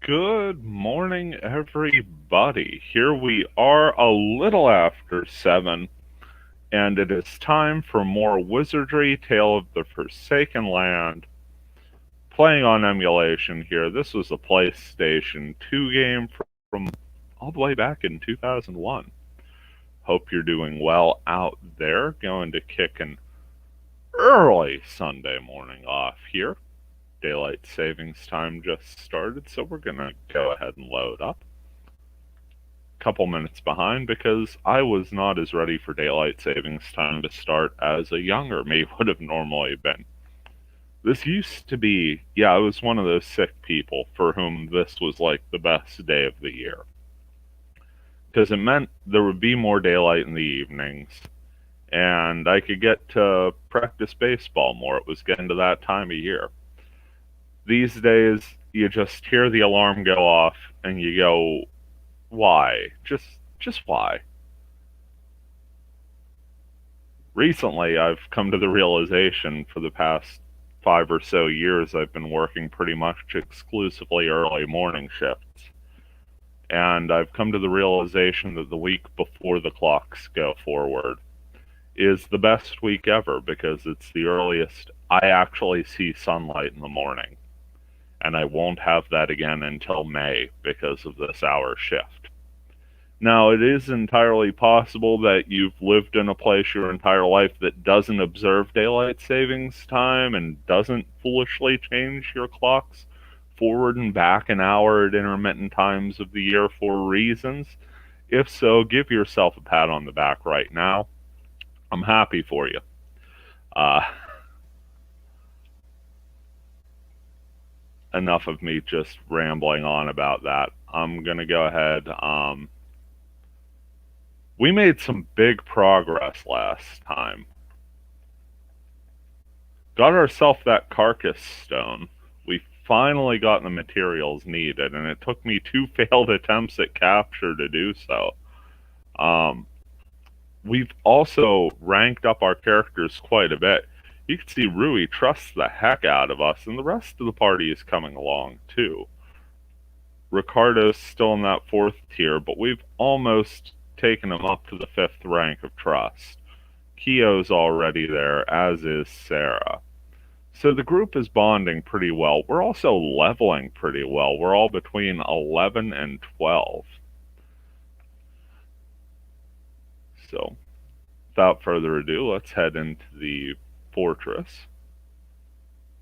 Good morning, everybody. Here we are a little after 7, and it is time for more Wizardry, Tale of the Forsaken Land. Playing on emulation here. This was a PlayStation 2 game from all the way back in 2001. Hope you're doing well out there. Going to kick an early Sunday morning off here. Daylight savings time just started, so we're going to go ahead and load up. Couple minutes behind because I was not as ready for daylight savings time to start as a younger me would have normally been. This used to be, I was one of those sick people for whom this was like the best day of the year. Because it meant there would be more daylight in the evenings, and I could get to practice baseball more. It was getting to that time of year. These days, you just hear the alarm go off, and you go, why? Just why? Recently, I've come to the realization for the past 5 or so years I've been working pretty much exclusively early morning shifts. And I've come to the realization that the week before the clocks go forward is the best week ever because it's the earliest I actually see sunlight in the morning. And I won't have that again until May because of this hour shift. Now, it is entirely possible that you've lived in a place your entire life that doesn't observe daylight savings time and doesn't foolishly change your clocks forward and back an hour at intermittent times of the year for reasons. If so, give yourself a pat on the back right now. I'm happy for you. Enough of me just rambling on about that. I'm going to go ahead. We made some big progress last time. Got ourselves that Carcass stone. We finally got the materials needed, and it took me 2 failed attempts at capture to do so. We've also ranked up our characters quite a bit. You can see Rui trusts the heck out of us, and the rest of the party is coming along too. Ricardo's still in that 4th tier, but we've almost taken him up to the 5th rank of trust. Kyo's already there, as is Sarah. So the group is bonding pretty well. We're also leveling pretty well. We're all between 11 and 12. So, without further ado, let's head into the fortress.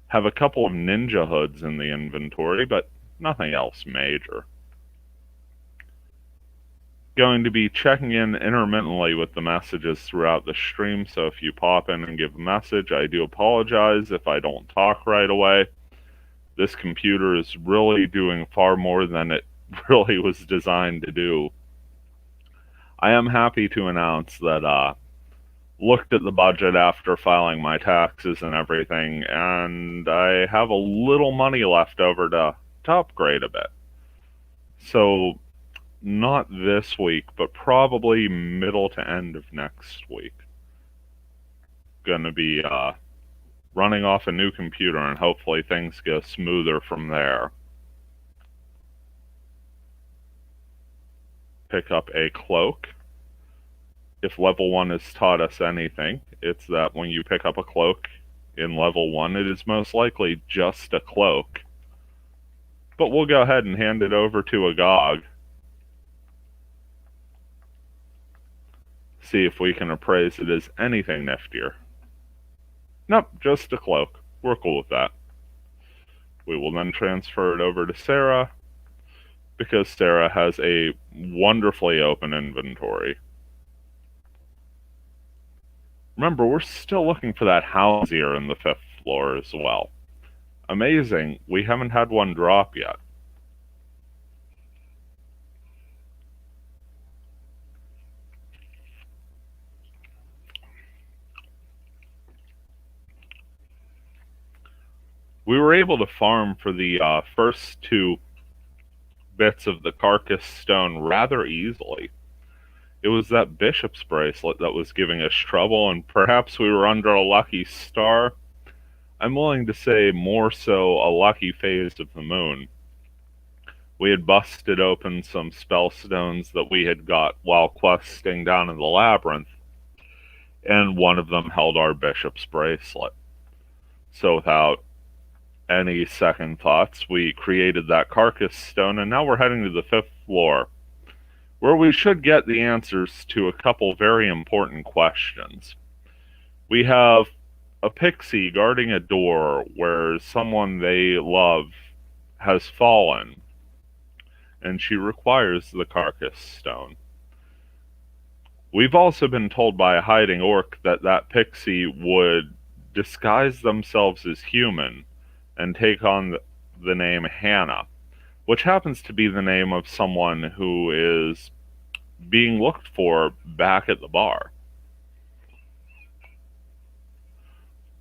Have a couple of ninja hoods in the inventory, but nothing else major. Going to be checking in intermittently with the messages throughout the stream, so if you pop in and give a message, I do apologize if I don't talk right away. This computer is really doing far more than it really was designed to do. I am happy to announce that looked at the budget after filing my taxes and everything, and I have a little money left over to upgrade a bit. So, not this week, but probably middle to end of next week. Gonna be running off a new computer, and hopefully things go smoother from there. Pick up a cloak. If level 1 has taught us anything, it's that when you pick up a cloak in level 1, it is most likely just a cloak. But we'll go ahead and hand it over to Agog. See if we can appraise it as anything niftier. Nope, just a cloak. We're cool with that. We will then transfer it over to Sarah, because Sarah has a wonderfully open inventory. Remember, we're still looking for that Hounsier in the 5th floor as well. Amazing, we haven't had one drop yet. We were able to farm for the first 2 bits of the Carcass stone rather easily. It was that bishop's bracelet that was giving us trouble, and perhaps we were under a lucky star. I'm willing to say more so a lucky phase of the moon. We had busted open some spell stones that we had got while questing down in the Labyrinth, and one of them held our bishop's bracelet. So without any second thoughts, we created that Carcass stone, and now we're heading to the 5th floor, where we should get the answers to a couple very important questions. We have a Pixie guarding a door where someone they love has fallen, and she requires the Carcass stone. We've also been told by a hiding orc that that Pixie would disguise themselves as human and take on the name Hannah, which happens to be the name of someone who is being looked for back at the bar.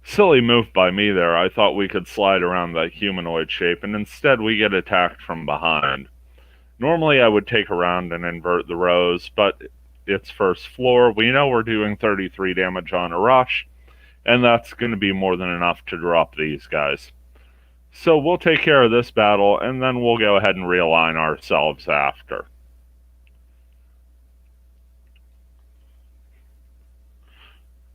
Silly move by me there. I thought we could slide around that humanoid shape, and instead we get attacked from behind. Normally I would take around and invert the rows, but it's 1st floor. We know we're doing 33 damage on a rush, and that's going to be more than enough to drop these guys. So we'll take care of this battle, and then we'll go ahead and realign ourselves after.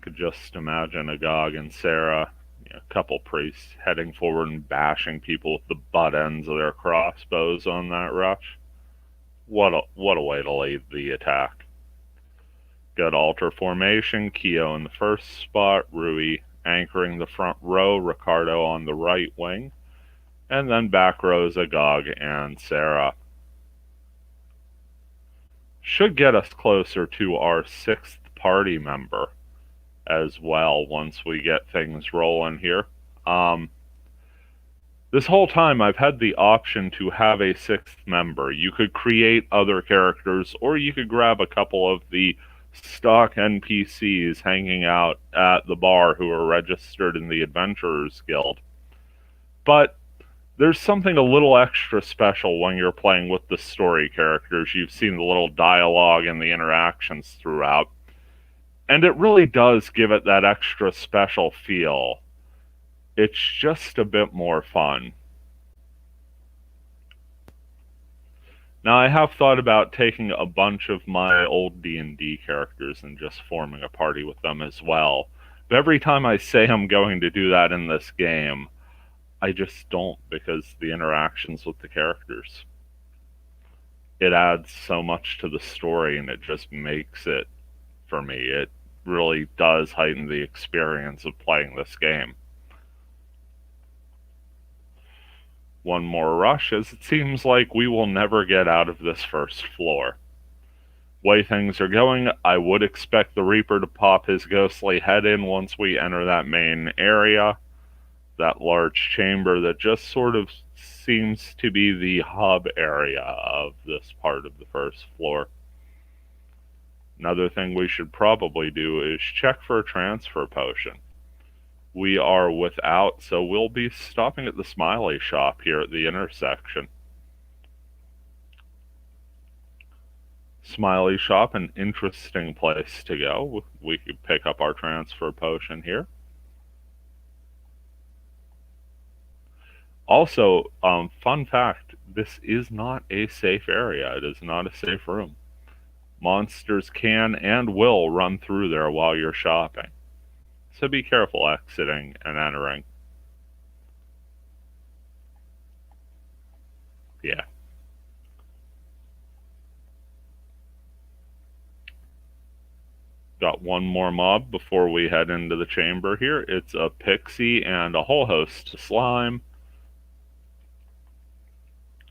Could just imagine Agog and Sarah, a couple priests, heading forward and bashing people with the butt ends of their crossbows on that rush. What a way to lead the attack. Got altar formation, Keo in the 1st spot, Rui anchoring the front row, Ricardo on the right wing, and then back rows Agog and Sarah. Should get us closer to our 6th party member as well once we get things rolling here. This whole time I've had the option to have a 6th member. You could create other characters, or you could grab a couple of the stock NPCs hanging out at the bar who are registered in the Adventurers Guild. But there's something a little extra special when you're playing with the story characters. You've seen the little dialogue and the interactions throughout, and it really does give it that extra special feel. It's just a bit more fun. Now, I have thought about taking a bunch of my old D&D characters and just forming a party with them as well. But every time I say I'm going to do that in this game, I just don't, because the interactions with the characters. It adds so much to the story, and it just makes it, for me, it really does heighten the experience of playing this game. One more rush, as it seems like we will never get out of this 1st floor. Way things are going, I would expect the Reaper to pop his ghostly head in once we enter that main area, that large chamber that just sort of seems to be the hub area of this part of the 1st floor. Another thing we should probably do is check for a transfer potion. We are without, so we'll be stopping at the Smiley shop here at the intersection. Smiley shop, an interesting place to go. We could pick up our transfer potion here. Also, fun fact, this is not a safe area. It is not a safe room. Monsters can and will run through there while you're shopping. So be careful exiting and entering. Yeah. Got one more mob before we head into the chamber here. It's a Pixie and a whole host of slime.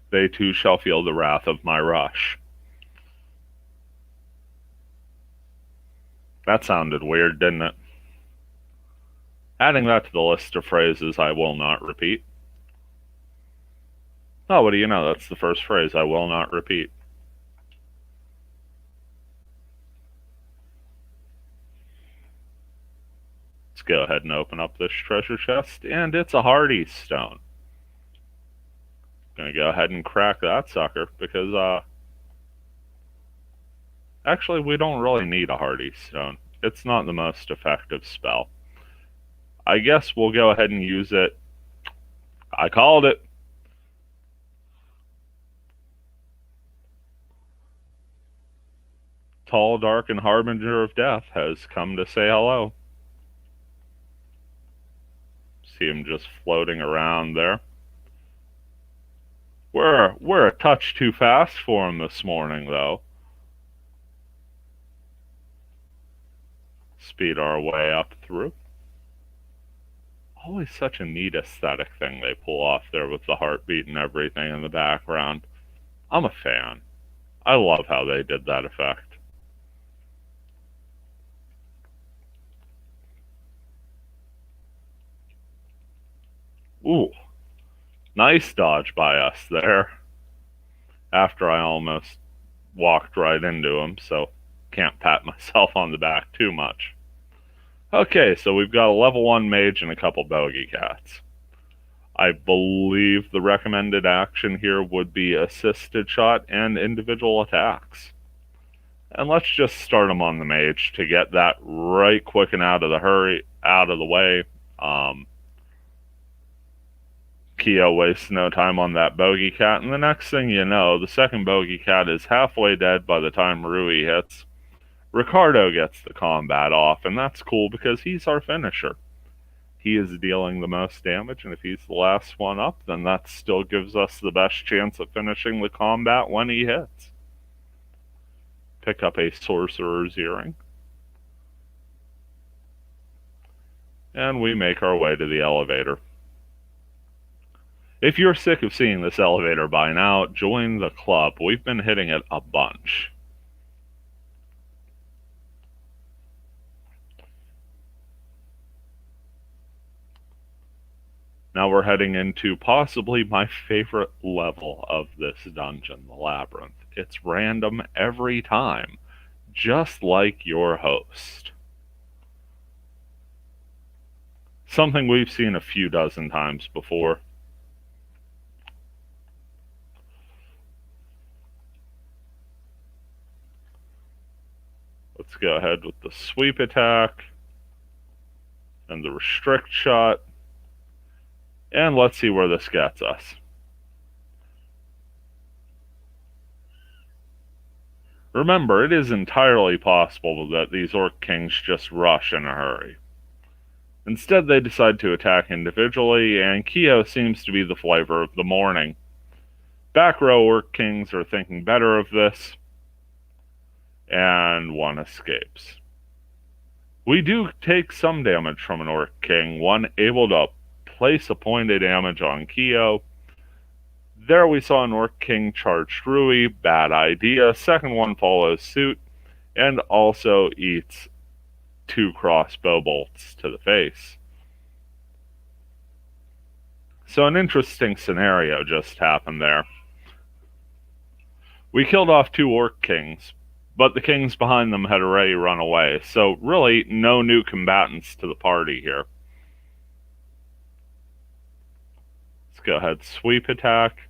They too shall feel the wrath of my rush. That sounded weird, didn't it? Adding that to the list of phrases I will not repeat. Oh, what do you know? That's the first phrase I will not repeat. Let's go ahead and open up this treasure chest, and it's a Hardy Stone. Gonna go ahead and crack that sucker, because, actually, we don't really need a Hardy Stone. It's not the most effective spell. I guess we'll go ahead and use it. I called it. tall, dark, and harbinger of death has come to say hello. See him just floating around there. We're a touch too fast for him this morning, though. Speed our way up through. Always such a neat aesthetic thing they pull off there with the heartbeat and everything in the background. I'm a fan. I love how they did that effect. Ooh, nice dodge by us there. After I almost walked right into him, so can't pat myself on the back too much. Okay, so we've got a level 1 mage and a couple bogey cats. I believe the recommended action here would be assisted shot and individual attacks. And let's just start them on the mage to get that right quick and out of the way. Kyo wastes no time on that bogey cat, and the next thing you know, the second bogey cat is halfway dead by the time Rui hits. Ricardo gets the combat off, and that's cool because he's our finisher. He is dealing the most damage, and if he's the last one up, then that still gives us the best chance of finishing the combat when he hits. Pick up a sorcerer's earring. And we make our way to the elevator. If you're sick of seeing this elevator by now, join the club. We've been hitting it a bunch. Now we're heading into possibly my favorite level of this dungeon, the Labyrinth. It's random every time, just like your host. Something we've seen a few dozen times before. Let's go ahead with the sweep attack and the restrict shot. And let's see where this gets us. Remember, it is entirely possible that these Orc Kings just rush in a hurry. Instead, they decide to attack individually, and Kyo seems to be the flavor of the morning. Back row Orc Kings are thinking better of this, and one escapes. We do take some damage from an Orc King, one able to place a point of damage on Kyo. There we saw an Orc King charge Rui, bad idea. Second one follows suit, and also eats 2 crossbow bolts to the face. So an interesting scenario just happened there. We killed off 2 Orc Kings, but the kings behind them had already run away, so really no new combatants to the party here. Go ahead, sweep attack,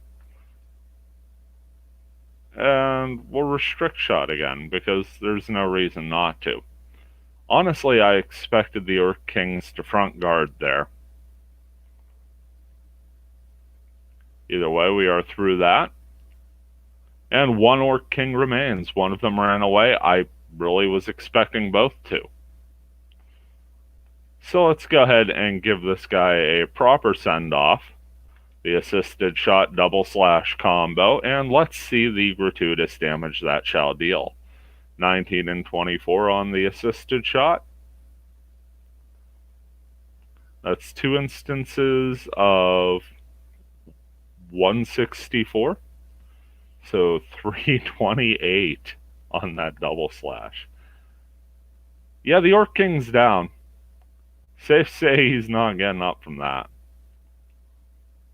and we'll restrict shot again because there's no reason not to. Honestly, I expected the Orc Kings to front guard there. Either way, we are through that, and 1 Orc King remains. One of them ran away. I really was expecting both to. So let's go ahead and give this guy a proper send-off. The assisted shot double slash combo, and let's see the gratuitous damage that shall deal. 19 and 24 on the assisted shot. That's 2 instances of 164. So 328 on that double slash. Yeah, the Orc King's down. Safe to say he's not getting up from that.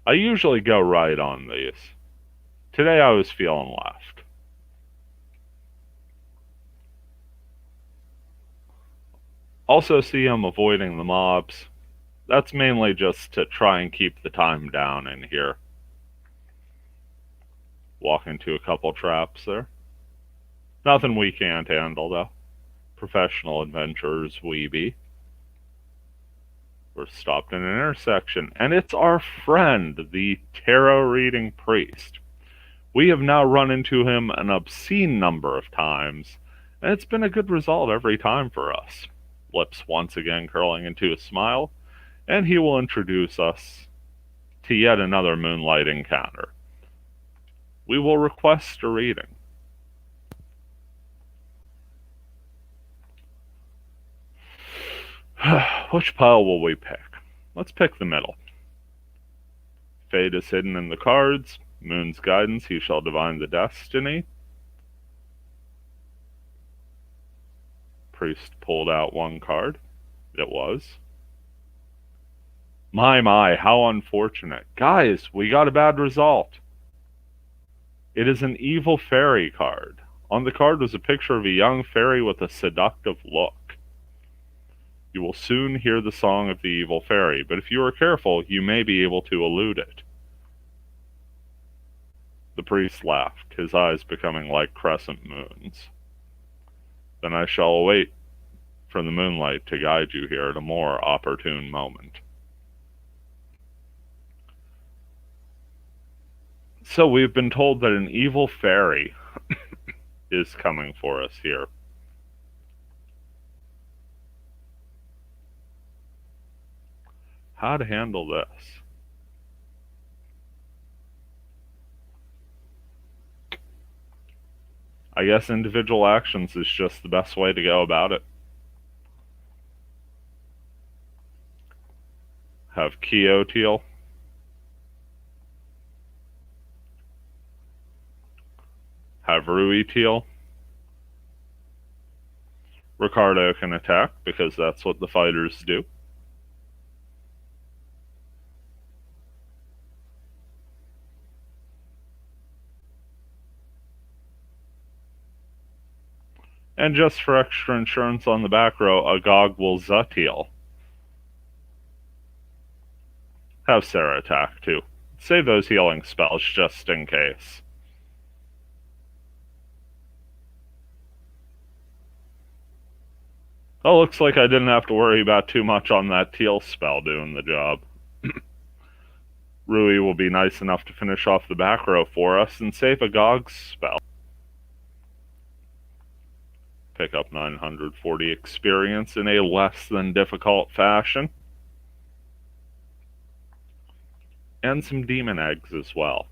I usually go right on these. Today I was feeling left. Also see him avoiding the mobs. That's mainly just to try and keep the time down in here. Walk into a couple traps there. Nothing we can't handle though. Professional adventurers we be. We're stopped in an intersection, and it's our friend, the tarot reading priest. We have now run into him an obscene number of times, And it's been a good result every time for us. Lips once again curling into a smile, and he will introduce us to yet another moonlight encounter. We will request a reading. Which pile will we pick? Let's pick the middle. Fate is hidden in the cards. Moon's guidance, he shall divine the destiny. Priest pulled out one card. It was. My, how unfortunate. Guys, we got a bad result. It is an evil fairy card. On the card was a picture of a young fairy with a seductive look. You will soon hear the song of the evil fairy, but if you are careful, you may be able to elude it. The priest laughed, his eyes becoming like crescent moons. Then I shall await for the moonlight to guide you here at a more opportune moment. So we've been told that an evil fairy is coming for us here. How to handle this? I guess individual actions is just the best way to go about it. Have Keoteal. Have Ruiteal. Ricardo can attack because that's what the fighters do. And just for extra insurance on the back row, Agog will Zutiel. Have Sarah attack too. Save those healing spells just in case. Oh, looks like I didn't have to worry about too much on that teal spell doing the job. Rui will be nice enough to finish off the back row for us and save Agog's spell. Pick up 940 experience in a less than difficult fashion. And some demon eggs as well.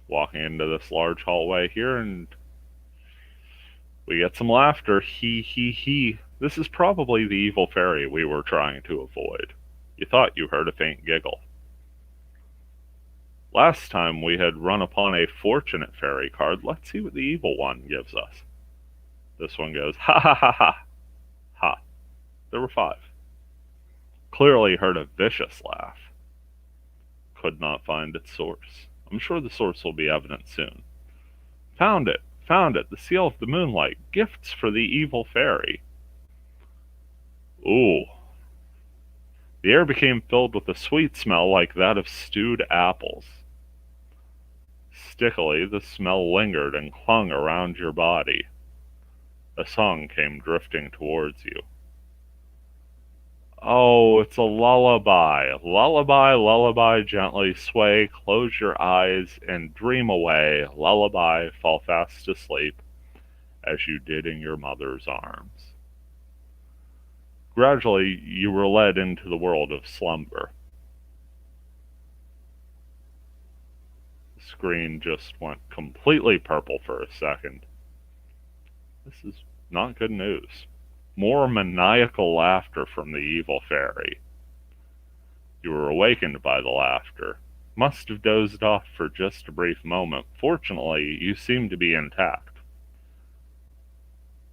Walking into this large hallway here, and we get some laughter. He. This is probably the evil fairy we were trying to avoid. You thought you heard a faint giggle. Last time we had run upon a fortunate fairy card. Let's see what the evil one gives us. This one goes, ha ha ha ha. Ha. There were 5. Clearly heard a vicious laugh. Could not find its source. I'm sure the source will be evident soon. Found it. Found it. The seal of the moonlight. Gifts for the evil fairy. Ooh. The air became filled with a sweet smell like that of stewed apples. Stickily, the smell lingered and clung around your body. A song came drifting towards you. Oh, it's a lullaby. Lullaby, lullaby, gently sway, close your eyes and dream away. Lullaby, fall fast asleep, as you did in your mother's arms. Gradually, you were led into the world of slumber. The screen just went completely purple for a second. This is not good news. More maniacal laughter from the evil fairy. You were awakened by the laughter. Must have dozed off for just a brief moment. Fortunately, you seemed to be intact.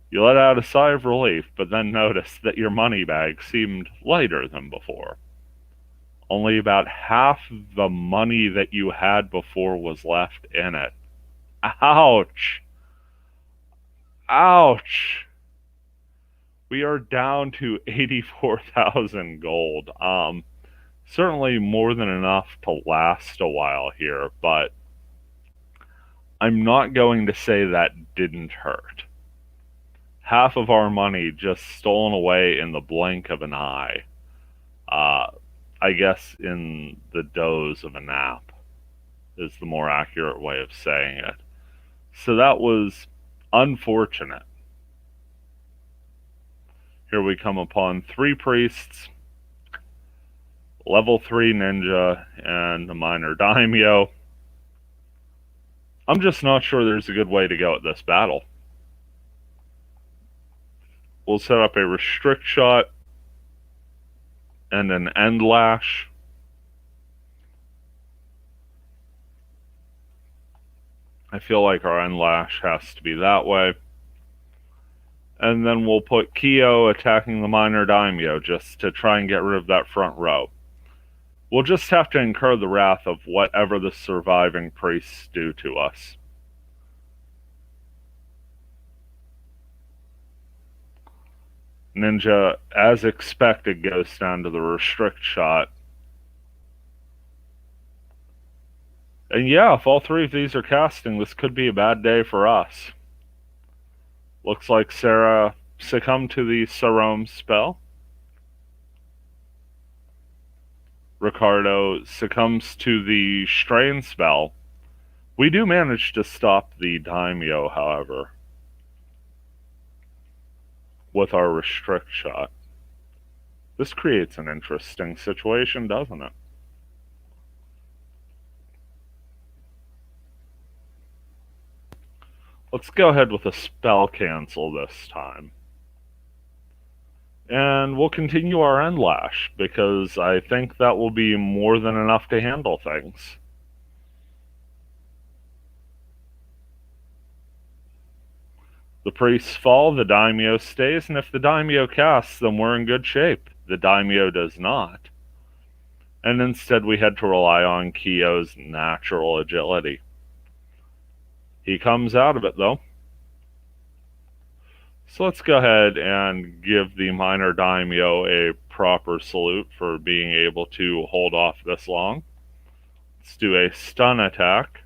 You let out a sigh of relief, but then noticed that your money bag seemed lighter than before. Only about half the money that you had before was left in it. Ouch! Ouch! We are down to 84,000 gold. Certainly more than enough to last a while here, but I'm not going to say that didn't hurt. Half of our money just stolen away in the blink of an eye. I guess in the doze of a nap is the more accurate way of saying it. So that was unfortunate. Here we come upon 3 priests, level 3 ninja, and a minor daimyo. I'm just not sure there's a good way to go at this battle. We'll set up a restrict shot and an end lash. I feel like our end lash has to be that way. And then we'll put Kyo attacking the minor daimyo just to try and get rid of that front row. We'll just have to incur the wrath of whatever the surviving priests do to us. Ninja, as expected, goes down to the restrict shot. And yeah, if all 3 of these are casting, this could be a bad day for us. Looks like Sarah succumbed to the Sarome spell. Ricardo succumbs to the Strain spell. We do manage to stop the daimyo, however, with our restrict shot. This creates an interesting situation, doesn't it? Let's go ahead with a spell cancel this time. And we'll continue our end lash, because I think that will be more than enough to handle things. The priests fall, the daimyo stays, and if the daimyo casts, then we're in good shape. The daimyo does not. And instead we had to rely on Kyo's natural agility. He comes out of it, though. So let's go ahead and give the minor daimyo a proper salute for being able to hold off this long. Let's do a stun attack.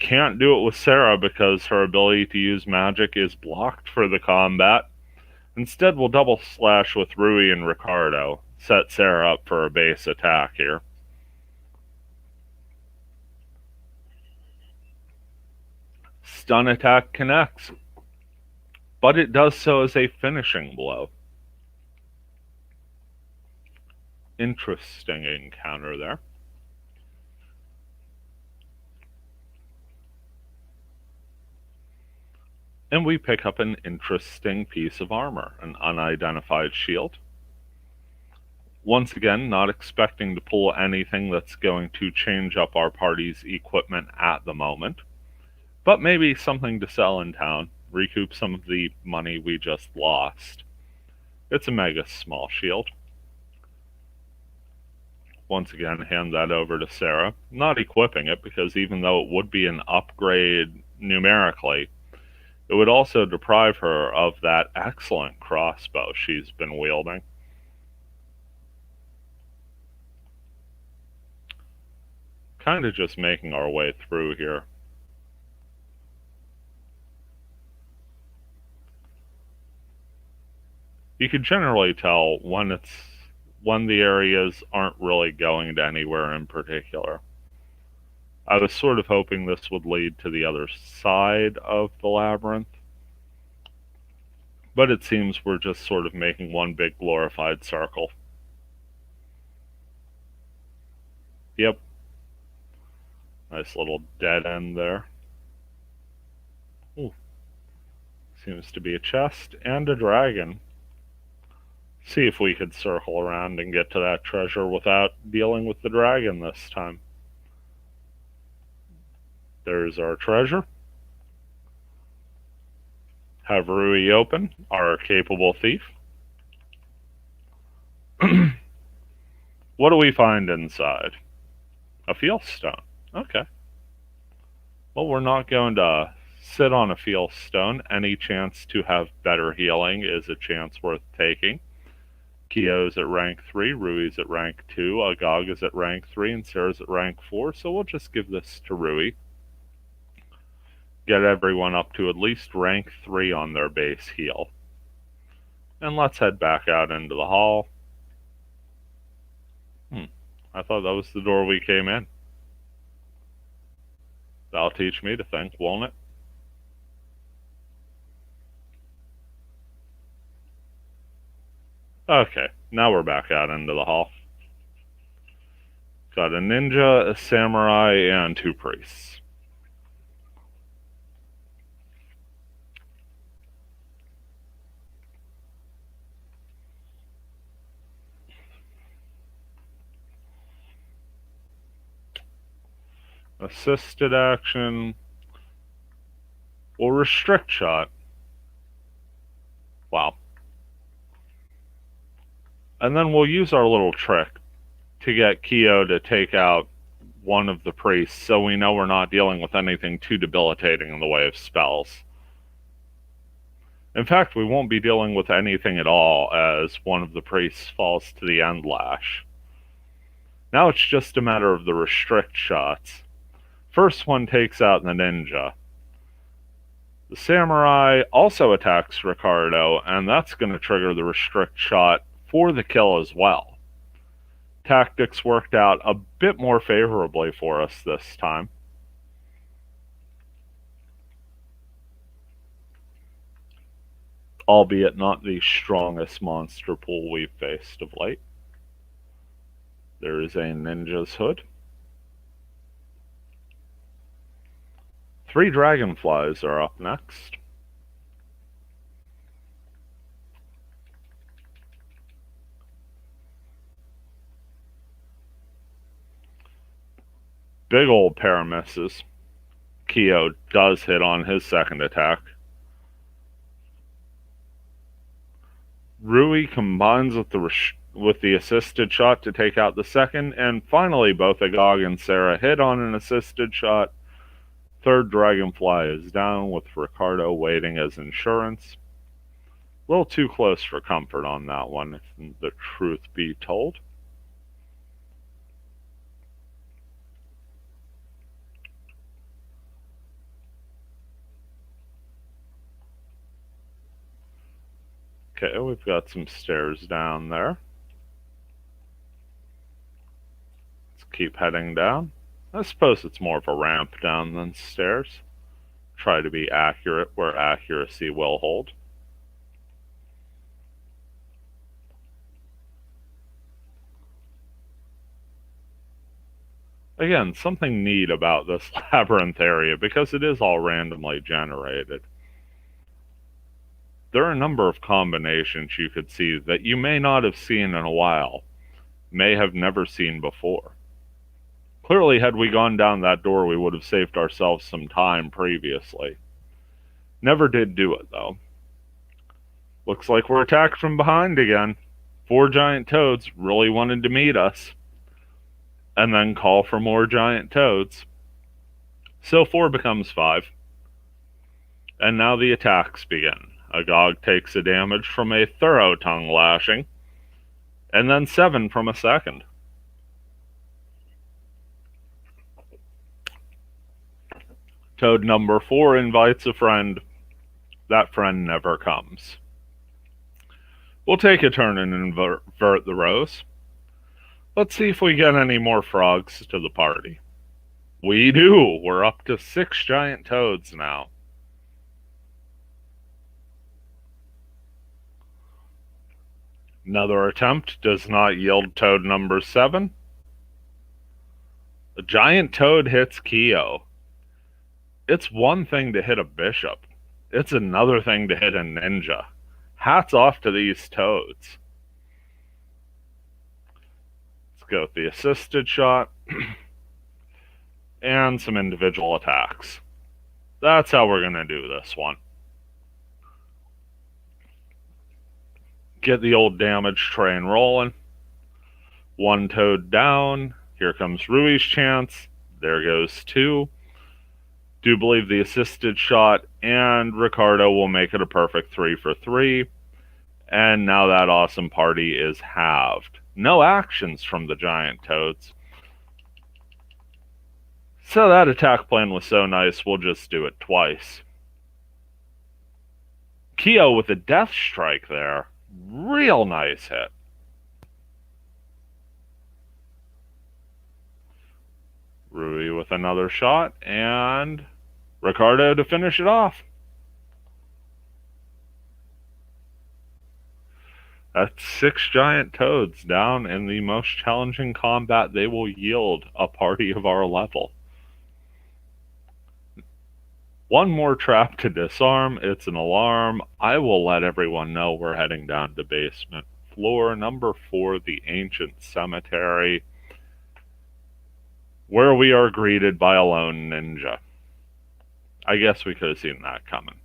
Can't do it with Sarah because her ability to use magic is blocked for the combat. Instead, we'll double slash with Rui and Ricardo. Set Sarah up for a base attack here. Stun attack connects, but it does so as a finishing blow. Interesting encounter there. And we pick up an interesting piece of armor, an unidentified shield. Once again, not expecting to pull anything that's going to change up our party's equipment at the moment, but maybe something to sell in town, recoup some of the money we just lost. It's a mega small shield. Once again, hand that over to Sarah, not equipping it because even though it would be an upgrade numerically, it would also deprive her of that excellent crossbow she's been wielding. Kind of just making our way through here. You can generally tell when the areas aren't really going to anywhere in particular. I was sort of hoping this would lead to the other side of the labyrinth, but it seems we're just sort of making one big glorified circle. Yep. Nice little dead end there. Ooh. Seems to be a chest and a dragon. See if we could circle around and get to that treasure without dealing with the dragon this time. There's our treasure. Have Rui open, our capable thief. What do we find inside? A field stone. Okay. Well, we're not going to sit on a field stone. Any chance to have better healing is a chance worth taking. Kyo's at rank 3, Rui's at rank 2, Agag is at rank 3, and Sarah's at rank 4, so we'll just give this to Rui. Get everyone up to at least rank 3 on their base heal. And let's head back out into the hall. I thought that was the door we came in. That'll teach me to think, won't it? Okay, now we're back out into the hall. Got a ninja, a samurai, and 2 priests. Assisted action. We'll restrict shot. Wow. And then we'll use our little trick to get Kyo to take out one of the priests, so we know we're not dealing with anything too debilitating in the way of spells. In fact, we won't be dealing with anything at all as one of the priests falls to the end lash. Now it's just a matter of the restrict shots. First one takes out the ninja. The samurai also attacks Ricardo, and that's going to trigger the restrict shot for the kill as well. Tactics worked out a bit more favorably for us this time. Albeit not the strongest monster pool we've faced of late. There is a ninja's hood. 3 dragonflies are up next. Big old pair of misses. Kyo does hit on his second attack. Rui combines with the assisted shot to take out the second, and finally both Agog and Sarah hit on an assisted shot. Third dragonfly is down, with Ricardo waiting as insurance. A little too close for comfort on that one, if the truth be told. Okay, we've got some stairs down there. Let's keep heading down. I suppose it's more of a ramp down than stairs. Try to be accurate where accuracy will hold. Again, something neat about this labyrinth area, because it is all randomly generated. There are a number of combinations you could see that you may not have seen in a while, may have never seen before. Clearly, had we gone down that door, we would have saved ourselves some time previously. Never did do it, though. Looks like we're attacked from behind again. 4 giant toads really wanted to meet us, and then call for more giant toads. So 4 becomes 5. And now the attacks begin. Agog takes a damage from a thorough tongue lashing, and then 7 from a second. Toad number 4 invites a friend. That friend never comes. We'll take a turn and invert the rows. Let's see if we get any more frogs to the party. We do! We're up to 6 giant toads now. Another attempt does not yield toad number 7. A giant toad hits Kyo. It's one thing to hit a bishop. It's another thing to hit a ninja. Hats off to these toads. Let's go with the assisted shot. And some individual attacks. That's how we're going to do this one. Get the old damage train rolling. 1 toad down. Here comes Rui's chance. There goes 2. Do believe the assisted shot and Ricardo will make it a perfect 3 for 3. And now that awesome party is halved. No actions from the giant toads. So that attack plan was so nice, we'll just do it twice. Kyo with a death strike there. Real nice hit. Rui with another shot, and Ricardo to finish it off. That's 6 giant toads down in the most challenging combat they will yield a party of our level. One more trap to disarm. It's an alarm. I will let everyone know we're heading down to basement floor number 4, the Ancient Cemetery, where we are greeted by a lone ninja. I guess we could have seen that coming.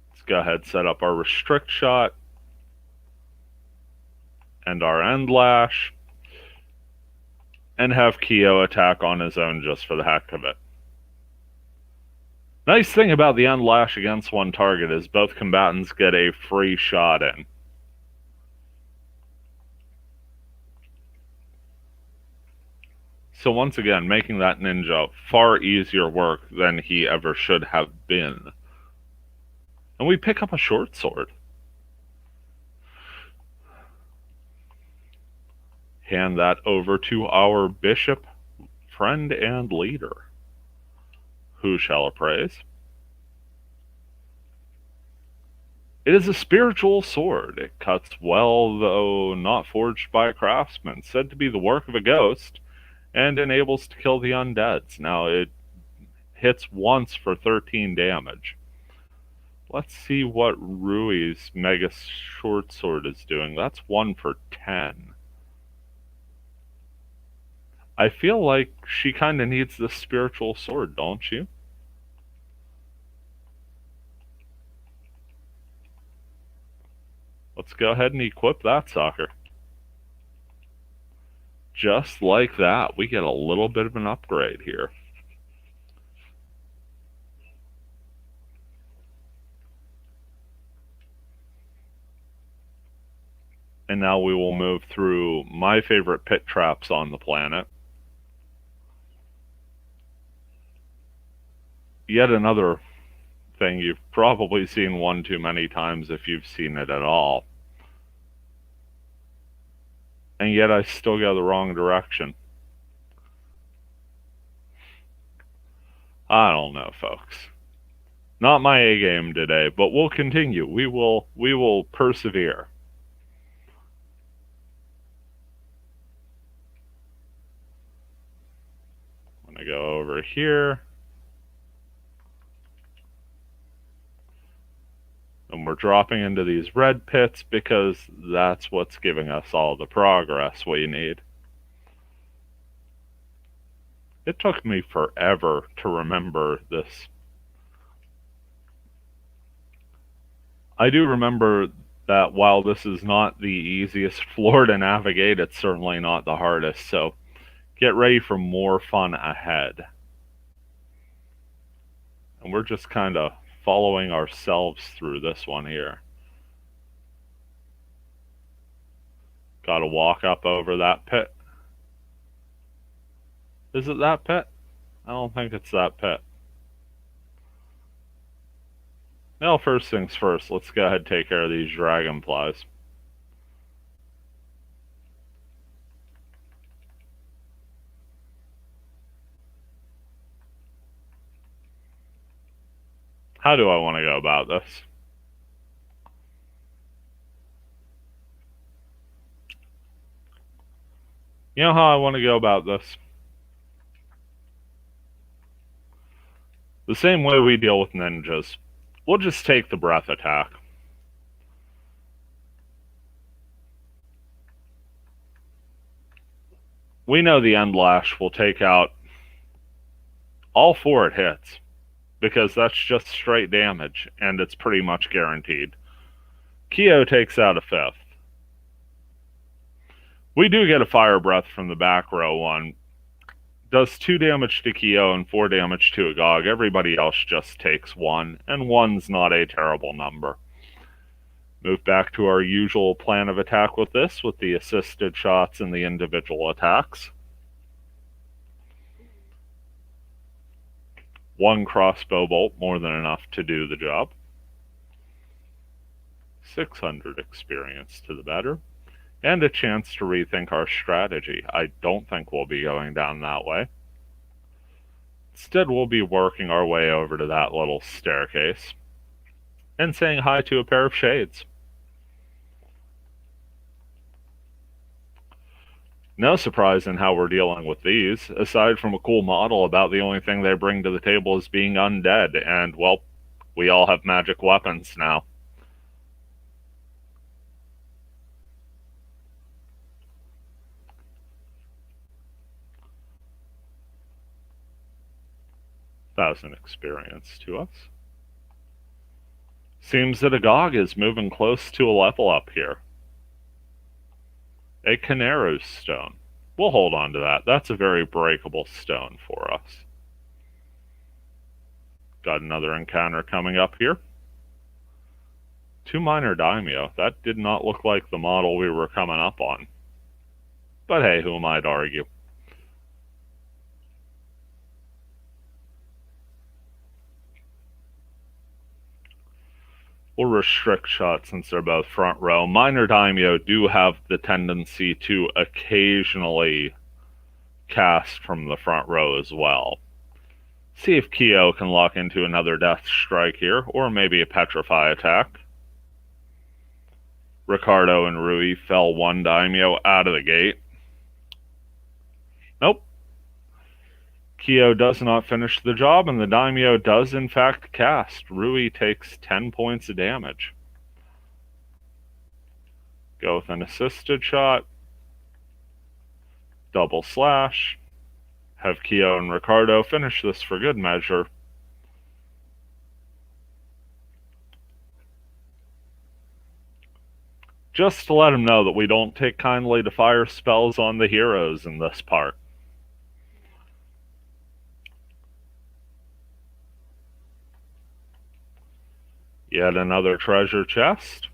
Let's go ahead and set up our restrict shot and our end lash, and have Kyo attack on his own just for the heck of it. Nice thing about the end lash against one target is both combatants get a free shot in. So once again, making that ninja far easier work than he ever should have been. And we pick up a short sword. Hand that over to our bishop, friend, and leader. Who shall appraise? It is a spiritual sword. It cuts well, though not forged by a craftsman. Said to be the work of a ghost, and enables to kill the undeads. Now, it hits once for 13 damage. Let's see what Rui's Mega Short Sword is doing. That's 1 for 10. I feel like she kind of needs this spiritual sword, don't you? Let's go ahead and equip that sucker. Just like that, we get a little bit of an upgrade here. And now we will move through my favorite pit traps on the planet. Yet another thing you've probably seen one too many times if you've seen it at all. And yet I still go the wrong direction. I don't know, folks. Not my A game today, but we'll continue. We will persevere. I'm gonna go over here. And we're dropping into these red pits because that's what's giving us all the progress we need. It took me forever to remember this. I do remember that while this is not the easiest floor to navigate, it's certainly not the hardest, so get ready for more fun ahead. And we're just kind of following ourselves through this one here. Gotta walk up over that pit. Is it that pit? I don't think it's that pit. Well, first things first, let's go ahead and take care of these dragonflies. How do I want to go about this? You know how I want to go about this? The same way we deal with ninjas. We'll just take the breath attack. We know the end lash will take out all 4 it hits, because that's just straight damage, and it's pretty much guaranteed. Kyo takes out a 5th. We do get a fire breath from the back row one. Does 2 damage to Kyo and 4 damage to Agog. Everybody else just takes 1, and 1's not a terrible number. Move back to our usual plan of attack with this, with the assisted shots and the individual attacks. 1 crossbow bolt, more than enough to do the job. 600 experience to the better. and a chance to rethink our strategy. I don't think we'll be going down that way. Instead, we'll be working our way over to that little staircase and saying hi to a pair of shades. No surprise in how we're dealing with these. Aside from a cool model, about the only thing they bring to the table is being undead, and, well, we all have magic weapons now. Thousand experience to us. Seems that Agog is moving close to a level up here. A Canaro's stone. We'll hold on to that. That's a very breakable stone for us. Got another encounter coming up here. 2 minor daimyo. That did not look like the model we were coming up on. But hey, who am I to argue? We'll restrict shots since they're both front row. Minor daimyo do have the tendency to occasionally cast from the front row as well. See if Kyo can lock into another death strike here, or maybe a petrify attack. Ricardo and Rui fell 1 daimyo out of the gate. Nope. Kyo does not finish the job, and the daimyo does in fact cast. Rui takes 10 points of damage. Go with an assisted shot. Double slash. Have Kyo and Ricardo finish this for good measure. Just to let them know that we don't take kindly to fire spells on the heroes in this part. Yet another treasure chest.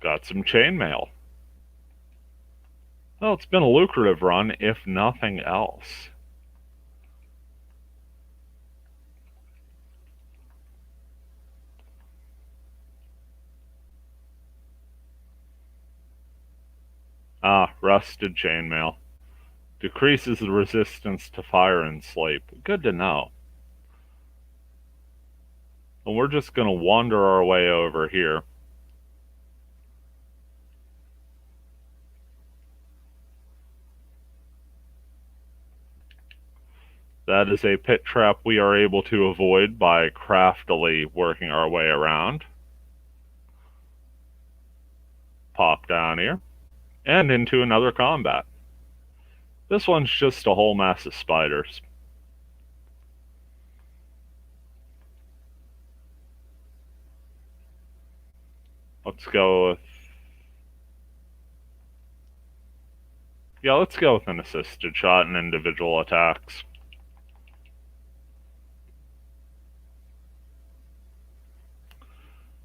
Got some chainmail. Well, it's been a lucrative run, if nothing else. Rusted chainmail. Decreases the resistance to fire and sleep. Good to know. And we're just going to wander our way over here. That is a pit trap we are able to avoid by craftily working our way around. Pop down here. And into another combat. This one's just a whole mass of spiders. Let's go with... Yeah, let's go with an assisted shot and individual attacks.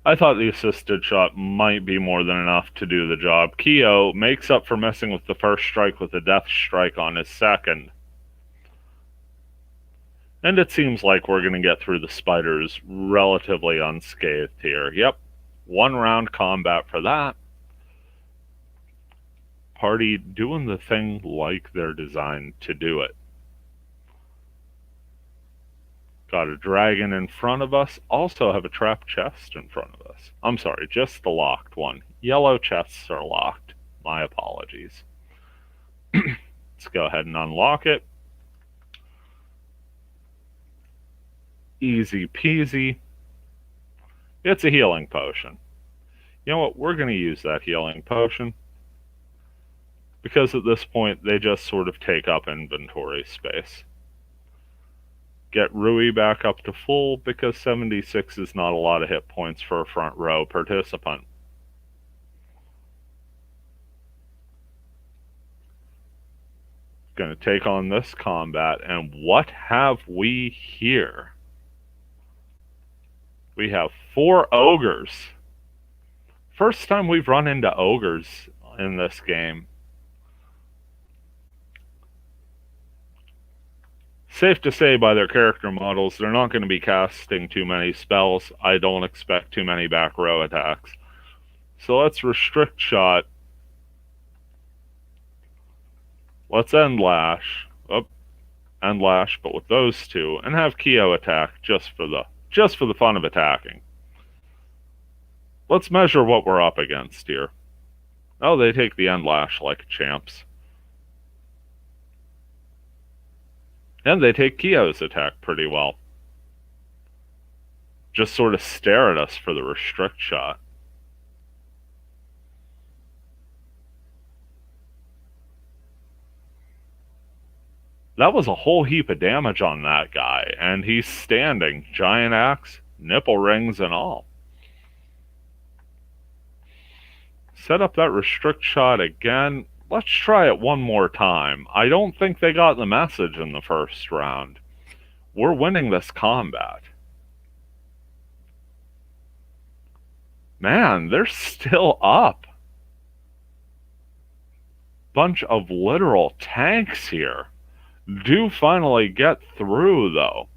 I thought the assisted shot might be more than enough to do the job. Kyo makes up for messing with the first strike with a death strike on his second. And it seems like we're going to get through the spiders relatively unscathed here. Yep, 1 round combat for that. Party doing the thing like they're designed to do it. Got a dragon in front of us. Also have a trap chest in front of us. I'm sorry, just the locked one. Yellow chests are locked. My apologies. Let's go ahead and unlock it. Easy peasy. It's a healing potion. You know what? We're going to use that healing potion. Because at this point, they just sort of take up inventory space. Get Rui back up to full, because 76 is not a lot of hit points for a front row participant. Going to take on this combat, and what have we here? We have 4 ogres. First time we've run into ogres in this game. Safe to say by their character models, they're not going to be casting too many spells. I don't expect too many back row attacks. So let's restrict shot. Let's end lash. Oh, end lash, but with those two, and have Kyo attack just for the fun of attacking. Let's measure what we're up against here. Oh, they take the end lash like champs. And they take Kyo's attack pretty well. Just sort of stare at us for the restrict shot. That was a whole heap of damage on that guy, and he's standing. Giant axe, nipple rings, and all. Set up that restrict shot again. Let's try it one more time. I don't think they got the message in the first round. We're winning this combat. Man, they're still up. Bunch of literal tanks here. Do finally get through, though.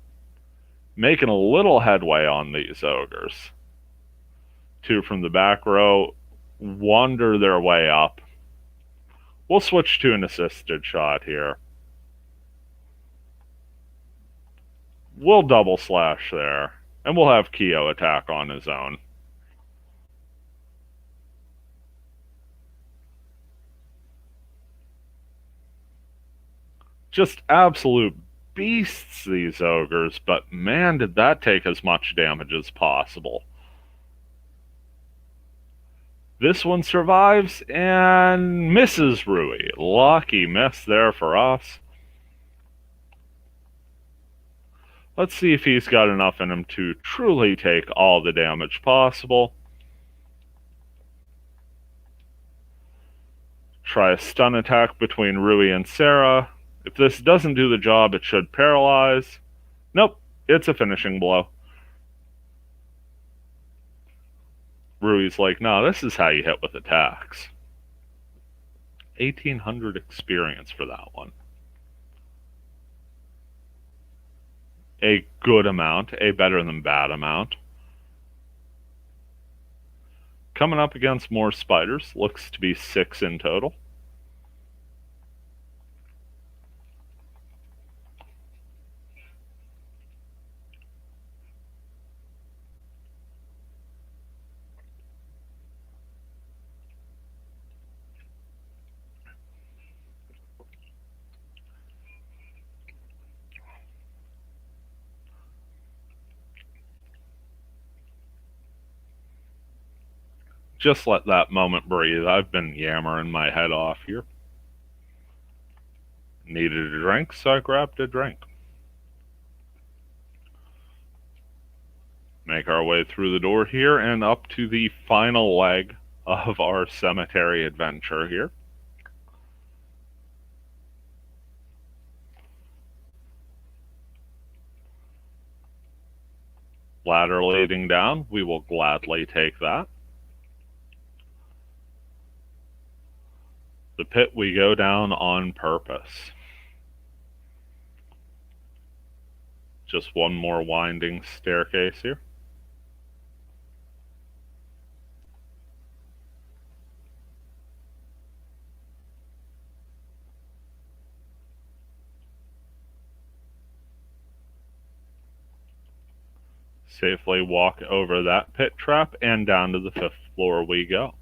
Making a little headway on these ogres. Two from the back row wander their way up. We'll switch to an assisted shot here. We'll double slash there. And we'll have Kyo attack on his own. Just absolute beasts, these ogres, but man, did that take as much damage as possible. This one survives and misses Rui. Lucky miss there for us. Let's see if he's got enough in him to truly take all the damage possible. Try a stun attack between Rui and Sarah. If this doesn't do the job, it should paralyze. Nope, it's a finishing blow. Rui's like, no, this is how you hit with attacks. 1800 experience for that one. A good amount, a better than bad amount. Coming up against more spiders, looks to be 6 in total. Just let that moment breathe. I've been yammering my head off here. Needed a drink, so I grabbed a drink. Make our way through the door here and up to the final leg of our cemetery adventure here. Ladder leading down, we will gladly take that. The pit we go down on purpose. Just one more winding staircase here. Safely walk over that pit trap and down to the 5th floor we go.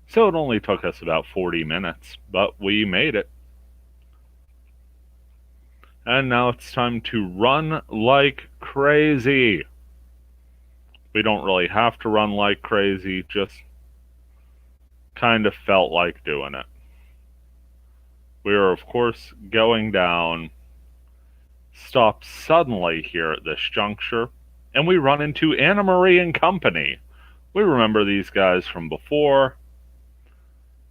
So it only took us about 40 minutes, but we made it. And now it's time to run like crazy. We don't really have to run like crazy, just kind of felt like doing it. We are, of course, going down, stop suddenly here at this juncture, and we run into Anna Marie and company. We remember these guys from before.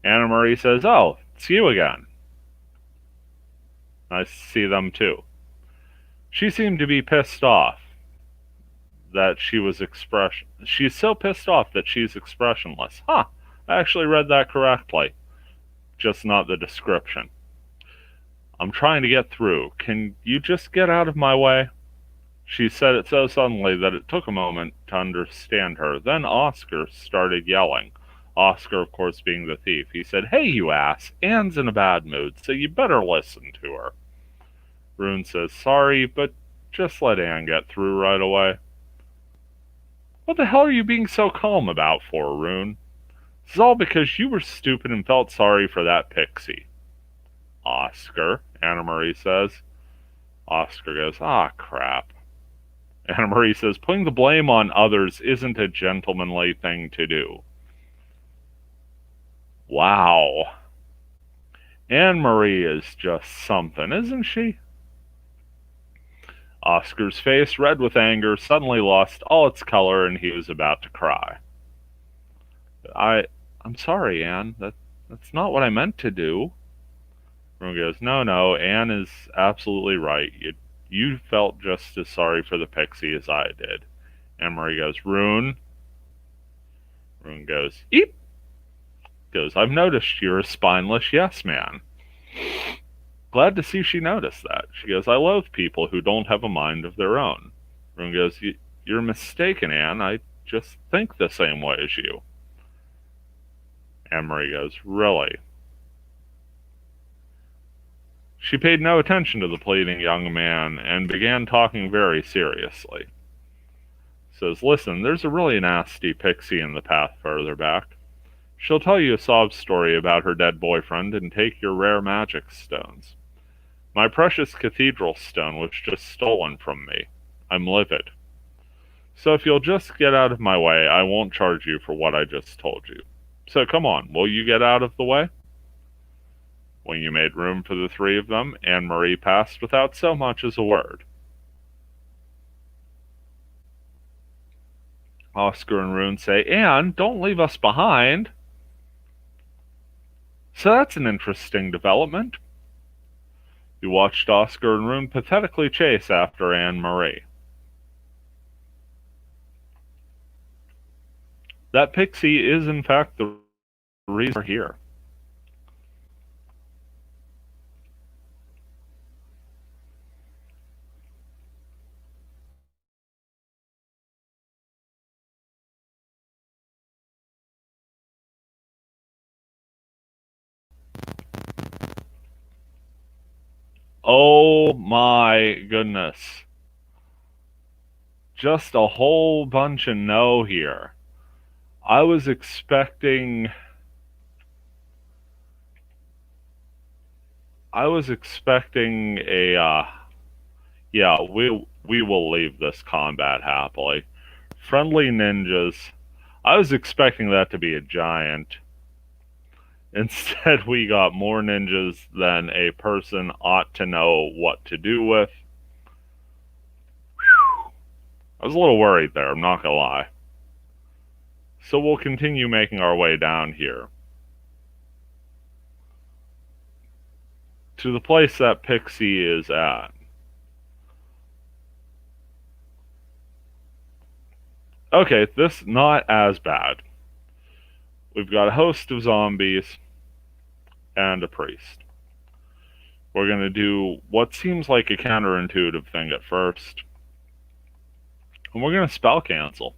Anna Marie says, "Oh, it's you again." Nice to see them too. She seemed to be pissed off that she's so pissed off that she's expressionless. Huh, I actually read that correctly. Just not the description. "I'm trying to get through. Can you just get out of my way?" She said it so suddenly that it took a moment to understand her. Then Oscar started yelling, Oscar, of course, being the thief. He said, "Hey, you ass, Anne's in a bad mood, so you better listen to her." Rune says, "Sorry, but just let Anne get through right away." "What the hell are you being so calm about for, Rune? This is all because you were stupid and felt sorry for that Pixie." "Oscar," Anna Marie says. Oscar goes, "Ah, crap." Anna Marie says, "Putting the blame on others isn't a gentlemanly thing to do." Wow. Anne Marie is just something, isn't she? Oscar's face, red with anger, suddenly lost all its color and he was about to cry. I'm sorry, Anne. That's not what I meant to do." Rune goes, No, Anne is absolutely right. You felt just as sorry for the Pixie as I did." Anne Marie goes, Rune. Rune goes, Eep. Goes, "I've noticed you're a spineless yes man." Glad to see she noticed that. She goes, "I loathe people who don't have a mind of their own." Rune goes, You're mistaken, Anne. I just think the same way as you." Anne Marie goes, "Really?" She paid no attention to the pleading young man and began talking very seriously. Says, "Listen, there's a really nasty Pixie in the path further back. She'll tell you a sob story about her dead boyfriend and take your rare magic stones. My precious cathedral stone was just stolen from me. I'm livid. So if you'll just get out of my way, I won't charge you for what I just told you. So come on, will you get out of the way?" When you made room for the three of them, Anne Marie passed without so much as a word. Oscar and Rune say, "Anne, don't leave us behind." So that's an interesting development. You watched Oscar and Rune pathetically chase after Anne Marie. That Pixie is in fact the reason we're here. Oh my goodness. Just a whole bunch of no here. I was expecting a yeah, we will leave this combat happily. Friendly ninjas. I was expecting that to be a giant. Instead, we got more ninjas than a person ought to know what to do with. Whew. I was a little worried there, I'm not gonna lie. So we'll continue making our way down here to the place that Pixie is at. Okay, this not as bad. We've got a host of zombies and a priest. We're going to do what seems like a counterintuitive thing at first. And we're going to spell cancel.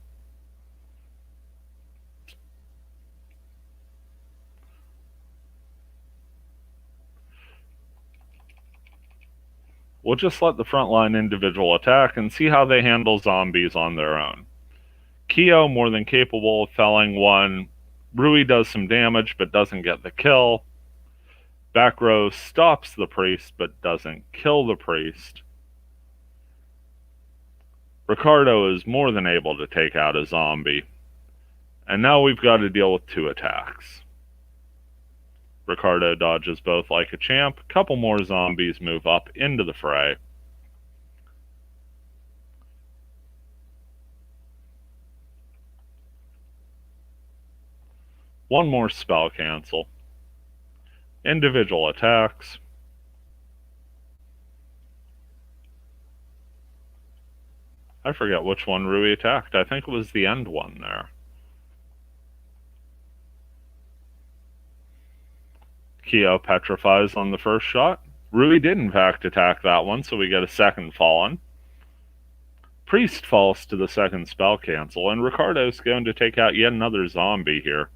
We'll just let the frontline individual attack and see how they handle zombies on their own. Kyo, more than capable of felling one. Rui does some damage but doesn't get the kill. Back row stops the priest but doesn't kill the priest. Ricardo is more than able to take out a zombie. And now we've got to deal with two attacks. Ricardo dodges both like a champ. A couple more zombies move up into the fray. One more spell cancel. Individual attacks. I forget which one Rui attacked. I think it was the end one there. Kyo petrifies on the first shot. Rui did in fact attack that one, so we get a second fallen. Priest falls to the second spell cancel, and Ricardo's going to take out yet another zombie here.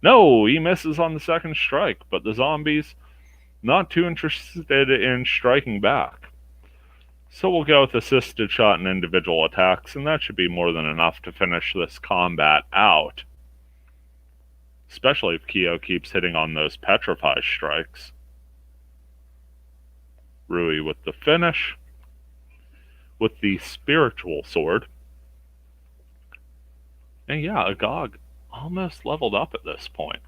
No, he misses on the second strike, but the zombies not too interested in striking back. So we'll go with assisted shot and individual attacks, and that should be more than enough to finish this combat out. Especially if Kyo keeps hitting on those petrify strikes. Rui with the finish. With the spiritual sword. And yeah, Agog almost leveled up at this point.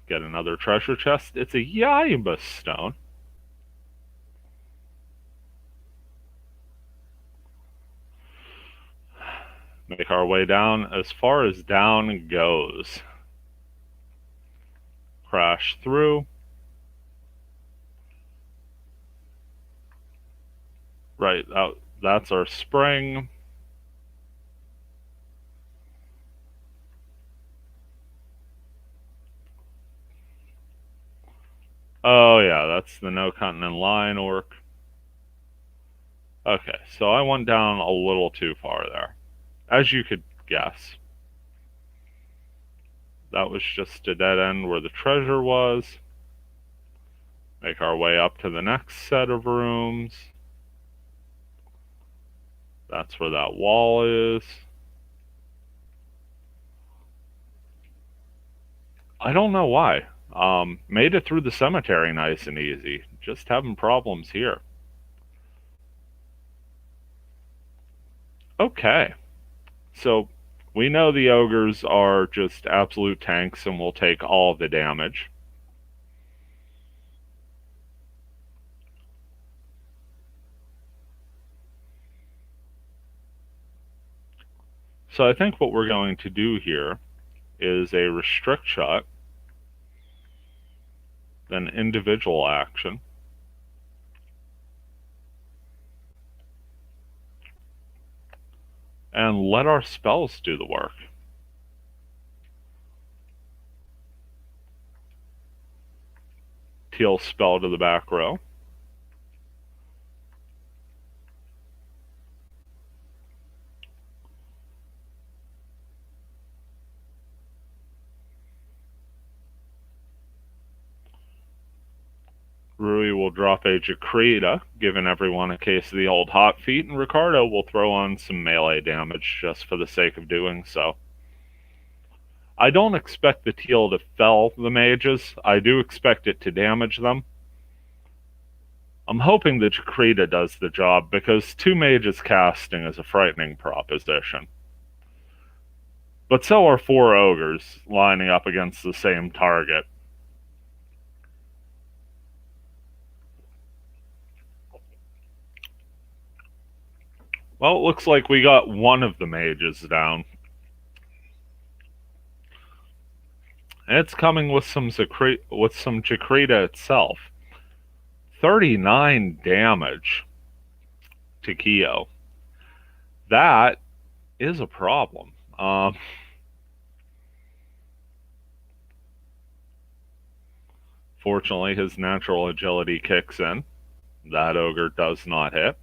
Get another treasure chest. It's a Yaiba stone. Make our way down as far as down goes. Crash through. Right, that's our spring. Oh yeah, that's the No Continent Line orc. Okay, so I went down a little too far there. As you could guess. That was just a dead end where the treasure was. Make our way up to the next set of rooms. That's where that wall is. I don't know why. Made it through the cemetery nice and easy. Just having problems here. Okay. So, we know the ogres are just absolute tanks and will take all of the damage. So I think what we're going to do here is a restrict shot, then individual action, and let our spells do the work. Teal spell to the back row. Rui will drop a Jacrita, giving everyone a case of the old hot feet, and Ricardo will throw on some melee damage just for the sake of doing so. I don't expect the teal to fell the mages. I do expect it to damage them. I'm hoping the Jacrita does the job, because 2 mages casting is a frightening proposition. But so are 4 ogres lining up against the same target. Well, it looks like we got one of the mages down. And it's coming with some Jacrita itself. 39 damage to Kyo. That is a problem. Fortunately, his natural agility kicks in. That ogre does not hit.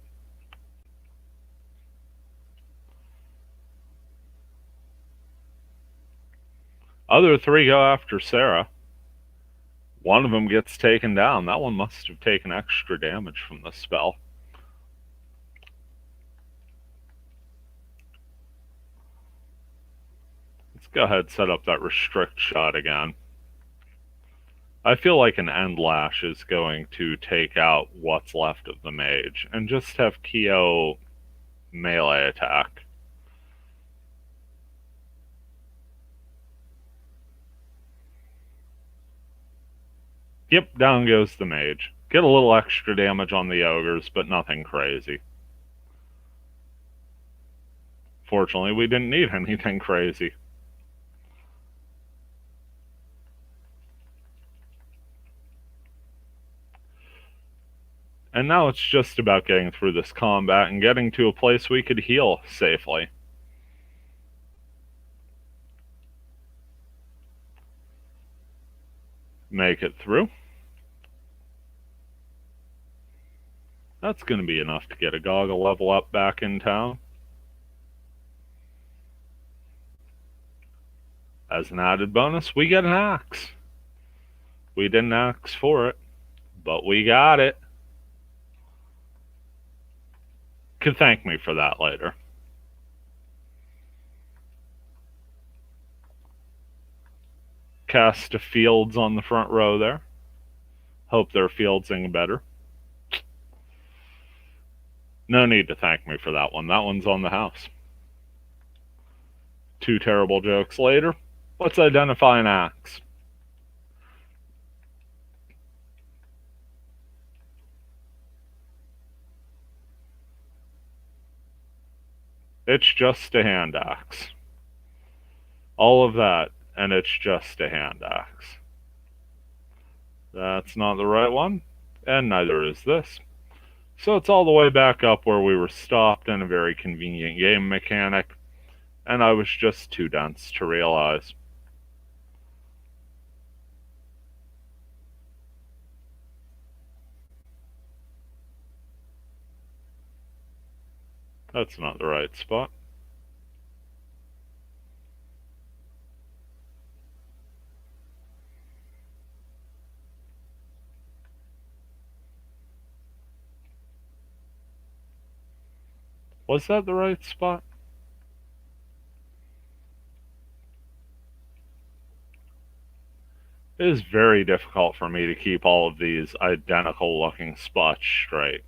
Other 3 go after Sarah. One of them gets taken down. That one must have taken extra damage from the spell. Let's go ahead and set up that restrict shot again. I feel like an end lash is going to take out what's left of the mage, and just have Kyo melee attack. Yep, down goes the mage. Get a little extra damage on the ogres, but nothing crazy. Fortunately, we didn't need anything crazy. And now it's just about getting through this combat and getting to a place we could heal safely. Make it through. That's going to be enough to get a goggle level up back in town. As an added bonus, we get an axe. We didn't ask for it, but we got it. Could thank me for that later. Cast a fields on the front row there. Hope their fieldsing better. No need to thank me for that one. That one's on the house. 2 terrible jokes later. Let's identify an axe. It's just a hand axe. All of that, and it's just a hand axe. That's not the right one, and neither is this. So it's all the way back up where we were stopped in a very convenient game mechanic, and I was just too dense to realize. That's not the right spot. Was that the right spot? It is very difficult for me to keep all of these identical looking spots straight.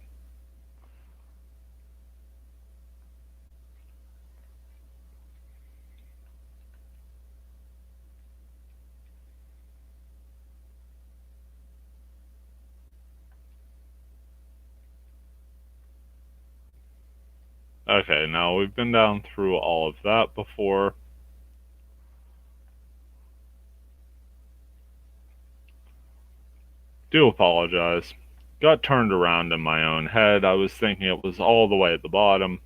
Okay, now we've been down through all of that before. Do apologize. Got turned around in my own head. I was thinking it was all the way at the bottom.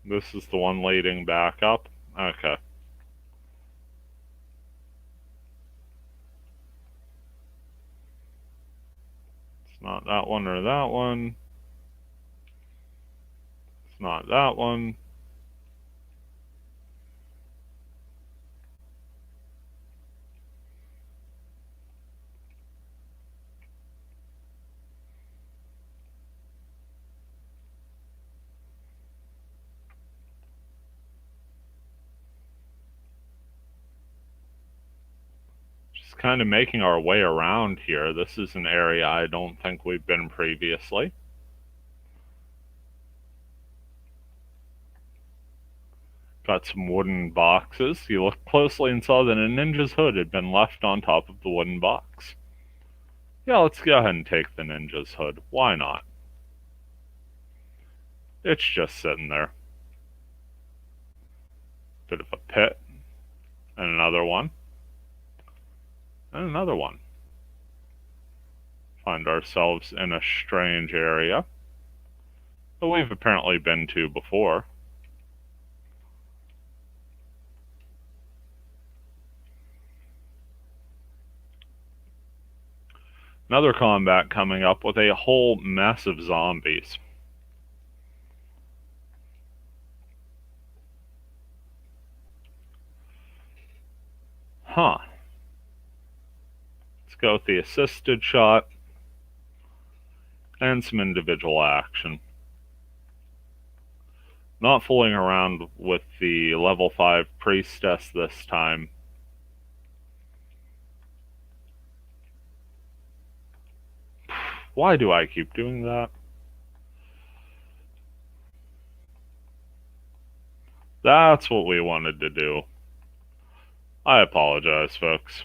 This is the one leading back up. Okay. It's not that one or that one. It's not that one. Just kind of making our way around here. This is an area I don't think we've been previously. Got some wooden boxes. You looked closely and saw that a ninja's hood had been left on top of the wooden box. Yeah, let's go ahead and take the ninja's hood. Why not? It's just sitting there. Bit of a pit. And another one. And another one. Find ourselves in a strange area that we've apparently been to before. Another combat coming up with a whole mess of zombies. Huh. Let's go with the assisted shot and some individual action. Not fooling around with the level 5 priestess this time. Why do I keep doing that? That's what we wanted to do. I apologize, folks.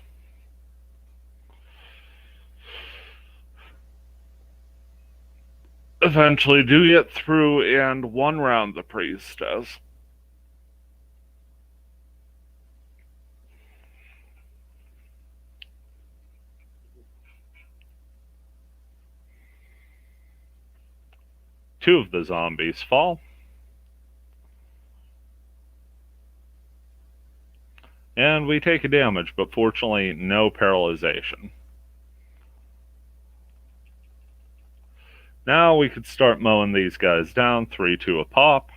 Eventually do get through and one round the priestess. Two of the zombies fall. And we take a damage, but fortunately no paralyzation. Now we could start mowing these guys down, 3-2 a pop.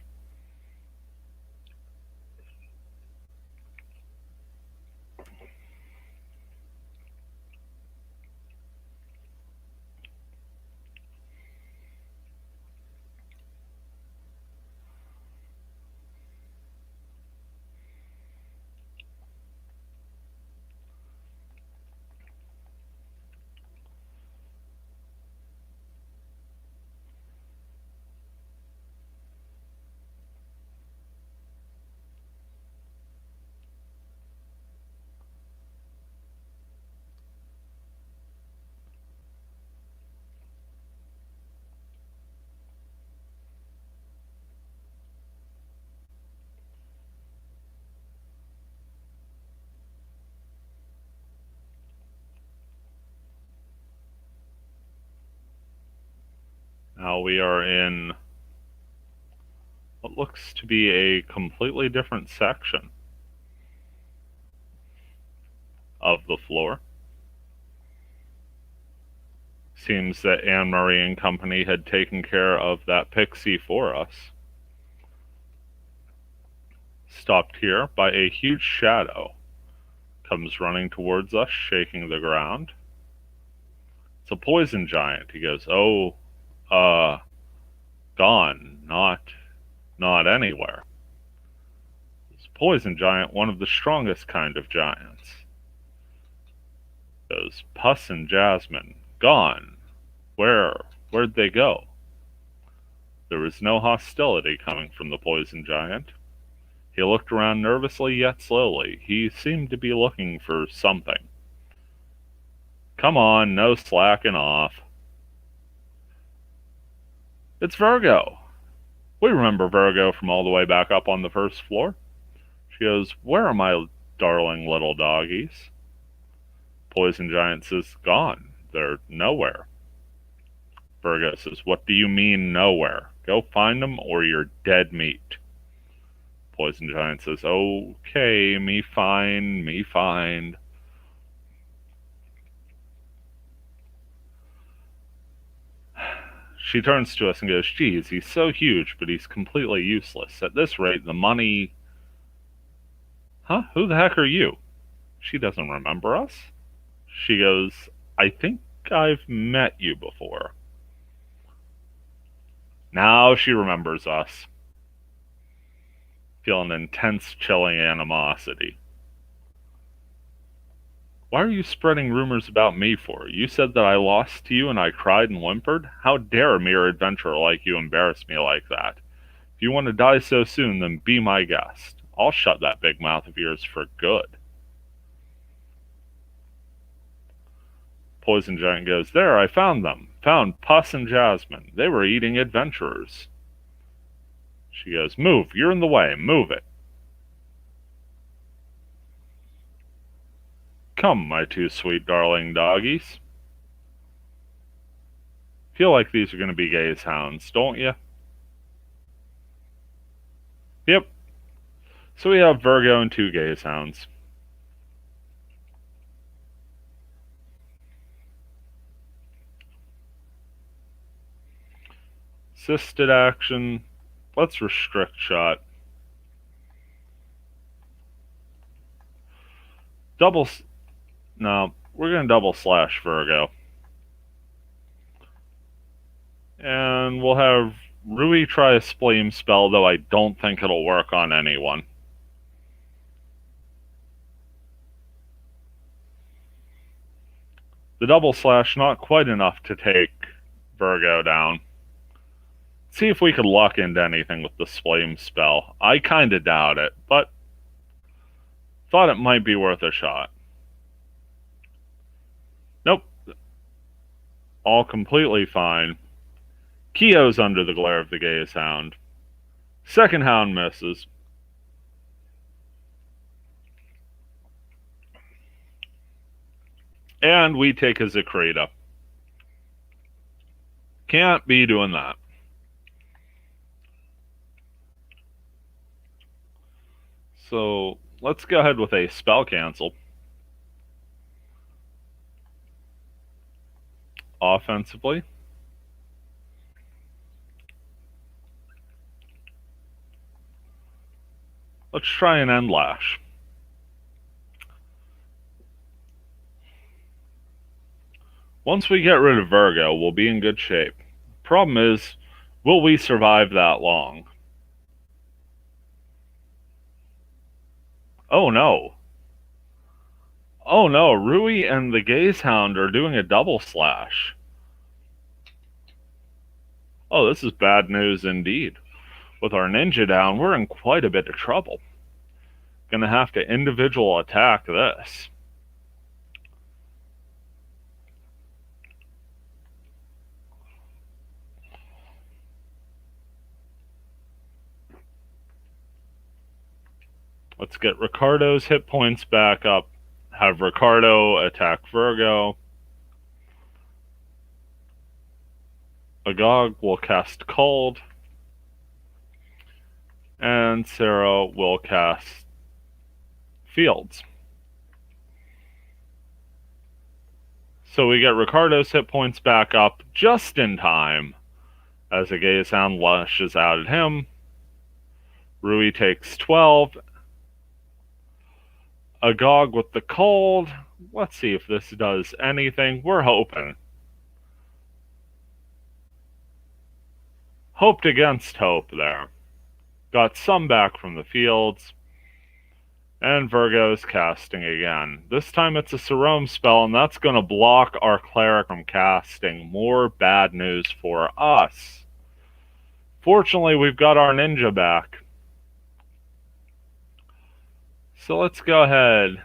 Now we are in what looks to be a completely different section of the floor. Seems that Anne-Marie and company had taken care of that Pixie for us. Stopped here by a huge shadow. Comes running towards us, shaking the ground. It's a poison giant. He goes, oh, gone, not anywhere. This poison giant, one of the strongest kind of giants. Goes, Puss and Jasmine, gone. Where'd they go? There was no hostility coming from the poison giant. He looked around nervously yet slowly. He seemed to be looking for something. Come on, no slacking off. It's Virgo. We remember Virgo from all the way back up on the first floor. She goes, where are my darling little doggies? Poison giant says, gone. They're nowhere. Virgo says, what do you mean nowhere? Go find them or you're dead meat. Poison giant says, okay, me find. She turns to us and goes, geez, he's so huge, but he's completely useless. At this rate, the money... Huh? Who the heck are you? She doesn't remember us. She goes, I think I've met you before. Now she remembers us. Feel an intense, chilling animosity. Why are you spreading rumors about me for? You said that I lost to you and I cried and whimpered? How dare a mere adventurer like you embarrass me like that? If you want to die so soon, then be my guest. I'll shut that big mouth of yours for good. Poison Giant goes, there, I found them. Found Puss and Jasmine. They were eating adventurers. She goes, move, you're in the way, move it. Come, my two sweet darling doggies. Feel like these are going to be gaze hounds, don't you? Yep. So we have Virgo and two gaze hounds. Assisted action. Let's restrict shot. No, we're going to double slash Virgo. And we'll have Rui try a Spleam spell, though I don't think it'll work on anyone. The double slash, not quite enough to take Virgo down. See if we could luck into anything with the Spleam spell. I kinda doubt it, but thought it might be worth a shot. Nope. All completely fine. Keo's under the glare of the gaze hound. Second hound misses. And we take a Zakrita. Can't be doing that. So let's go ahead with a spell cancel. Offensively. Let's try an End Lash. Once we get rid of Virgo, we'll be in good shape. Problem is, will we survive that long? Oh no. Oh no, Rui and the Gaze Hound are doing a double slash. Oh, this is bad news indeed. With our ninja down, we're in quite a bit of trouble. Gonna have to individual attack this. Let's get Ricardo's hit points back up. Have Ricardo attack Virgo. Agog will cast Cold. And Sarah will cast Fields. So we get Ricardo's hit points back up just in time as a Gaze Hound lashes out at him. Rui takes 12. Agog with the Cold. Let's see if this does anything. We're hoping. Hoped against hope there. Got some back from the fields. And Virgo's casting again. This time it's a Sarome spell, and that's going to block our cleric from casting. More bad news for us. Fortunately, we've got our ninja back. So let's go ahead.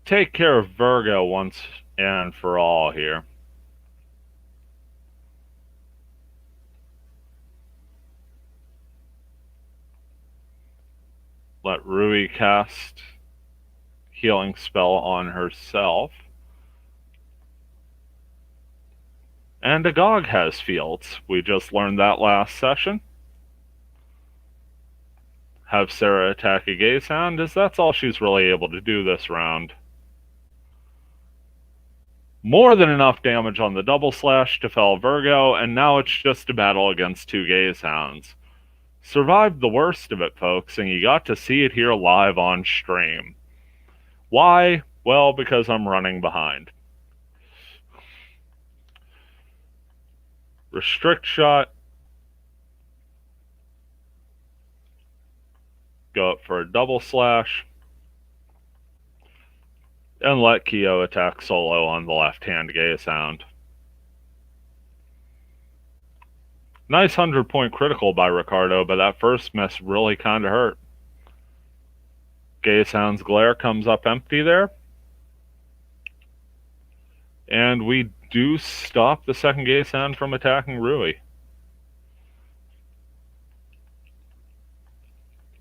Take care of Virgo once and for all here. Let Rui cast healing spell on herself. And Agog has fields. We just learned that last session. Have Sarah attack a Gaze Hound, as that's all she's really able to do this round. More than enough damage on the double slash to fell Virgo, and now it's just a battle against two Gaze Hounds. Survived the worst of it, folks, and you got to see it here live on stream. Why? Well, because I'm running behind. Restrict shot. Go up for a double slash. And let Kyo attack solo on the left-hand Gaze Hound. Nice 100-point critical by Ricardo, but that first miss really kind of hurt. Gaze Hound's glare comes up empty there. And we do stop the second Gaze Hound from attacking Rui.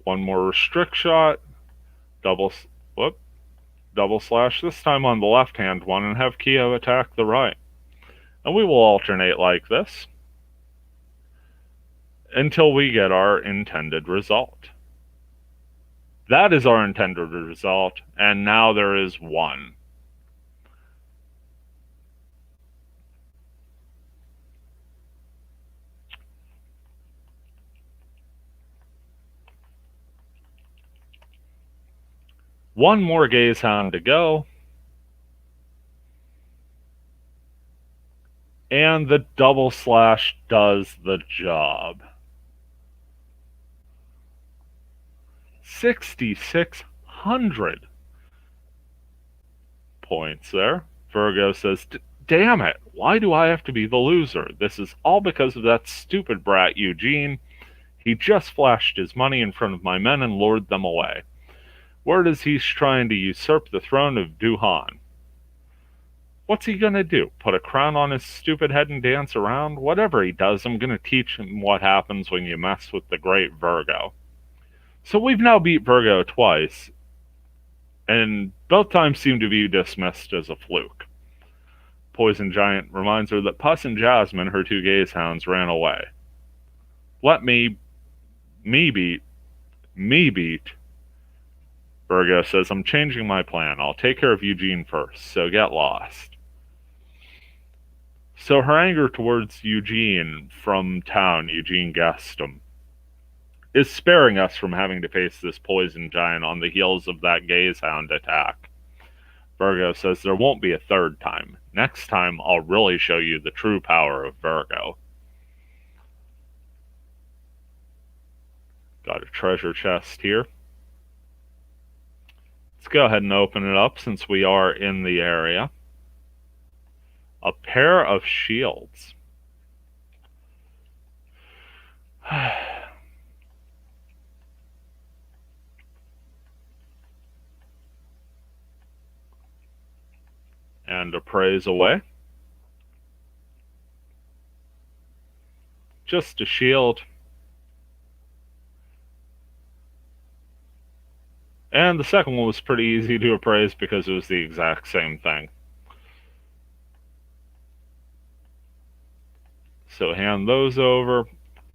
One more restrict shot. Double slash, this time on the left-hand one, and have Kyo attack the right. And we will alternate like this until we get our intended result. That is our intended result, and now there is one. One more Gaze Hound to go. And the double slash does the job. 6,600 points there. Virgo says, damn it, why do I have to be the loser? This is all because of that stupid brat Eugene. He just flashed his money in front of my men and lured them away. Word is he's trying to usurp the throne of Duhan. What's he gonna do? Put a crown on his stupid head and dance around? Whatever he does, I'm gonna teach him what happens when you mess with the great Virgo. So we've now beat Virgo twice, and both times seem to be dismissed as a fluke. Poison Giant reminds her that Puss and Jasmine, her two Gaze Hounds, ran away. Let me beat me beat. Virgo says, I'm changing my plan. I'll take care of Eugene first, so get lost. So her anger towards Eugene from town, Eugene Gaston, is sparing us from having to face this poison giant on the heels of that gaze hound attack. Virgo says there won't be a third time. Next time, I'll really show you the true power of Virgo. Got a treasure chest here. Let's go ahead and open it up since we are in the area. A pair of shields. And appraise away. Just a shield. And the second one was pretty easy to appraise because it was the exact same thing. So hand those over.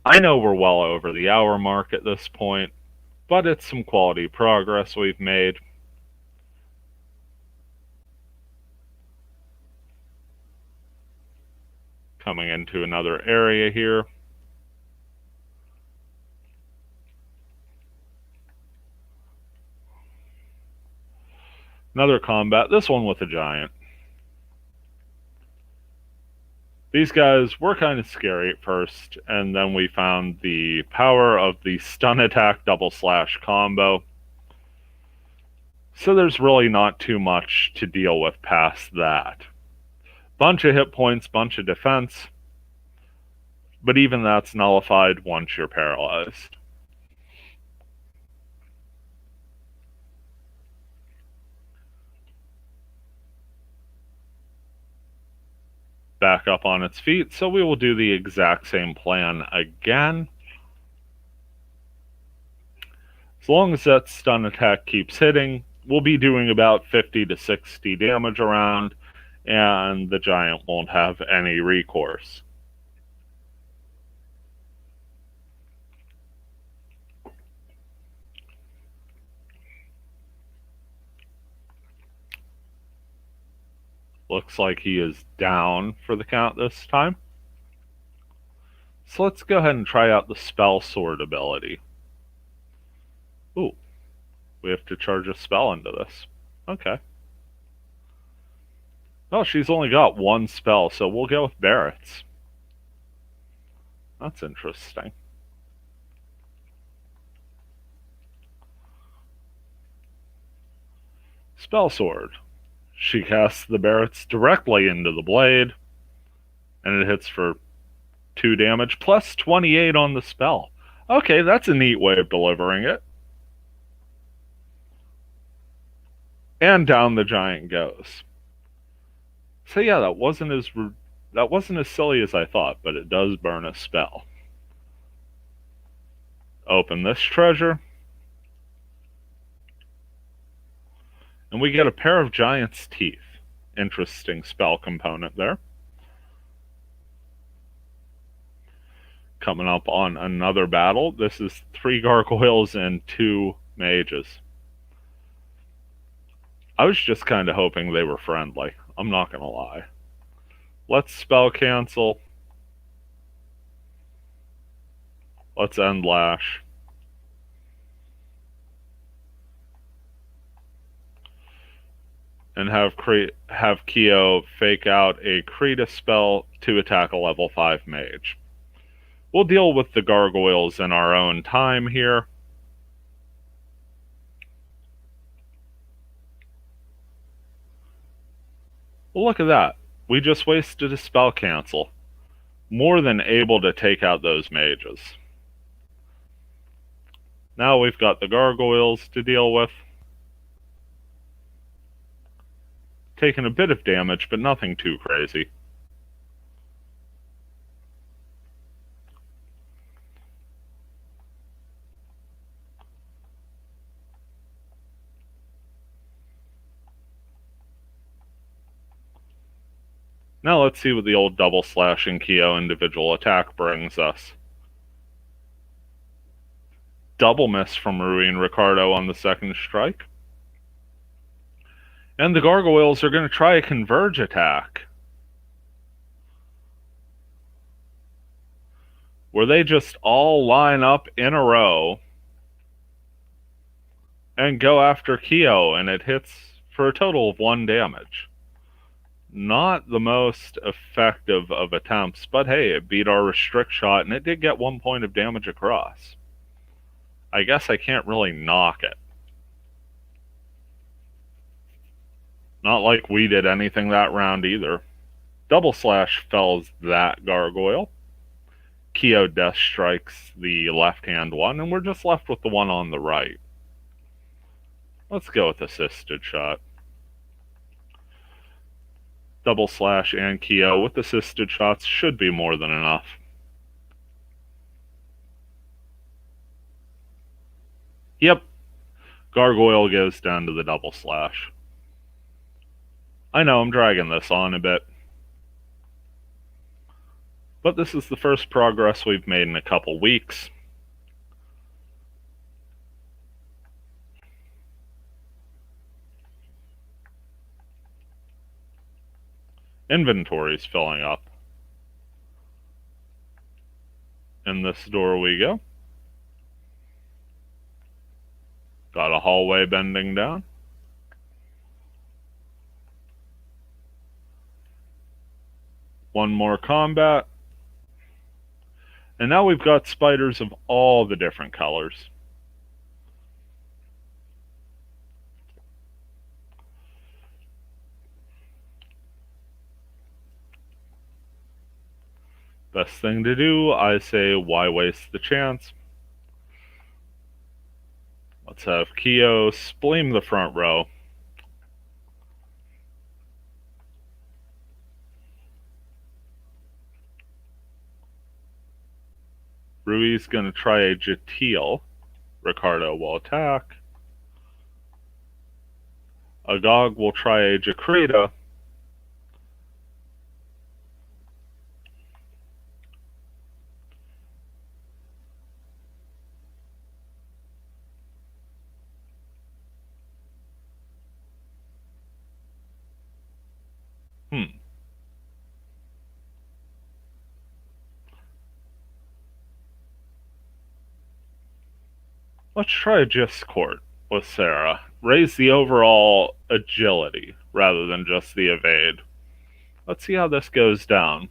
I know we're well over the hour mark at this point, but it's some quality progress we've made. Coming into another area here. Another combat, this one with a giant. These guys were kind of scary at first, and then we found the power of the stun attack double slash combo. So there's really not too much to deal with past that. Bunch of hit points, bunch of defense, but even that's nullified once you're paralyzed. Back up on its feet, so we will do the exact same plan again. As long as that stun attack keeps hitting, we'll be doing about 50 to 60 damage around, and the giant won't have any recourse. Looks like he is down for the count this time. So let's go ahead and try out the Spell Sword ability. Ooh, we have to charge a spell into this. Okay. Oh, she's only got one spell, so we'll go with Barrett's. That's interesting. Spell Sword. She casts the Barrett's directly into the blade, and it hits for 2 damage, plus 28 on the spell. Okay, that's a neat way of delivering it. And down the giant goes. So yeah, that wasn't as silly as I thought, but it does burn a spell. Open this treasure. And we get a pair of giant's teeth. Interesting spell component there. Coming up on another battle. This is 3 gargoyles and 2 mages. I was just kind of hoping they were friendly. I'm not going to lie. Let's spell cancel. Let's end lash. And have Keo fake out a Krita spell to attack a level 5 mage. We'll deal with the gargoyles in our own time here. Well, look at that. We just wasted a spell cancel. More than able to take out those mages. Now we've got the gargoyles to deal with. Taking a bit of damage, but nothing too crazy. Now let's see what the old double slashing Keo individual attack brings us. Double miss from Ruin Ricardo on the second strike. And the gargoyles are going to try a converge attack, where they just all line up in a row and go after Kyo, and it hits for a total of 1 damage. Not the most effective of attempts, but hey, it beat our restrict shot, and it did get 1 point of damage across. I guess I can't really knock it. Not like we did anything that round either. Double slash fells that gargoyle. Kyo death strikes the left-hand one, and we're just left with the one on the right. Let's go with assisted shot. Double slash and Kyo with assisted shots should be more than enough. Yep, gargoyle goes down to the double slash. I know I'm dragging this on a bit, but this is the first progress we've made in a couple weeks. Inventory's filling up. In this door we go. Got a hallway bending down. One more combat. And now we've got spiders of all the different colors. Best thing to do, I say, why waste the chance? Let's have Kyo spleam the front row. Rui's going to try a Jatiel. Ricardo will attack. Agog will try a Jakrita. Let's try a Discord with Sarah. Raise the overall agility rather than just the evade. Let's see how this goes down.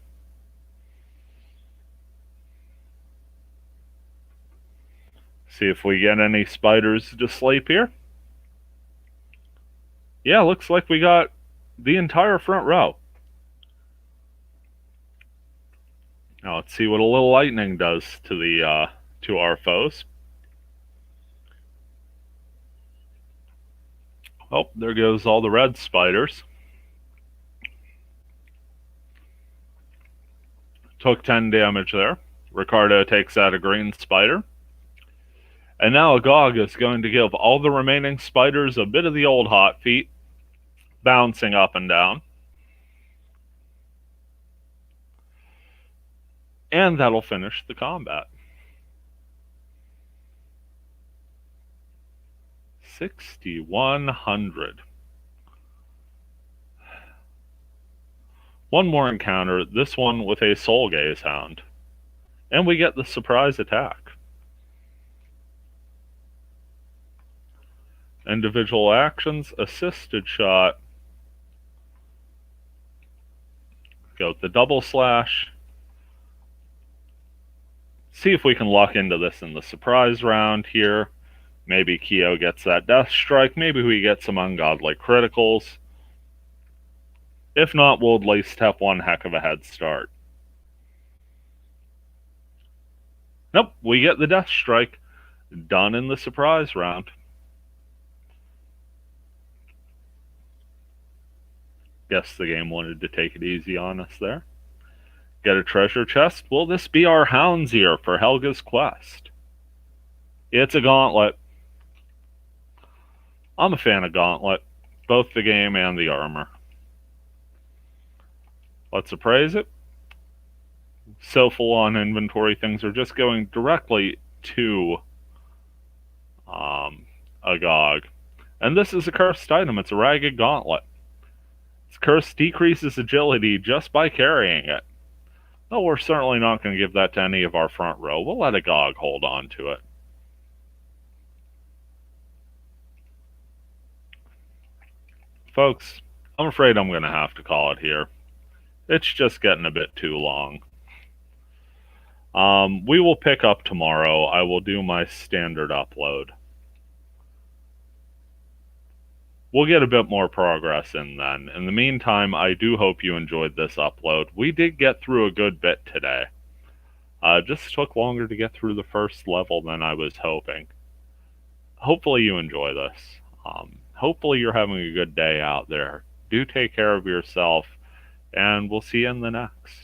See if we get any spiders to sleep here. Yeah, looks like we got the entire front row. Now let's see what a little lightning does to our foes. Oh, there goes all the red spiders. Took 10 damage there. Ricardo takes out a green spider. And now Agog is going to give all the remaining spiders a bit of the old hot feet, bouncing up and down. And that'll finish the combat. 6,100. One more encounter, this one with a Soul Gaze Hound. And we get the surprise attack. Individual actions, assisted shot. Go with the double slash. See if we can lock into this in the surprise round here. Maybe Kyo gets that death strike. Maybe we get some ungodly criticals. If not, we'll at least have one heck of a head start. Nope, we get the death strike. Done in the surprise round. Guess the game wanted to take it easy on us there. Get a treasure chest. Will this be our Hound's Ear for Helga's Quest? It's a Gauntlet. I'm a fan of Gauntlet, both the game and the armor. Let's appraise it. So full on inventory, things are just going directly to agog. And this is a cursed item. It's a ragged gauntlet. Its curse decreases agility just by carrying it. No, we're certainly not going to give that to any of our front row. We'll let agog hold on to it. Folks, I'm afraid I'm going to have to call it here. It's just getting a bit too long. We will pick up tomorrow. I will do my standard upload. We'll get a bit more progress in then. In the meantime, I do hope you enjoyed this upload. We did get through a good bit today. Just took longer to get through the first level than I was hoping. Hopefully you enjoy this. Hopefully you're having a good day out there. Do take care of yourself, and we'll see you in the next.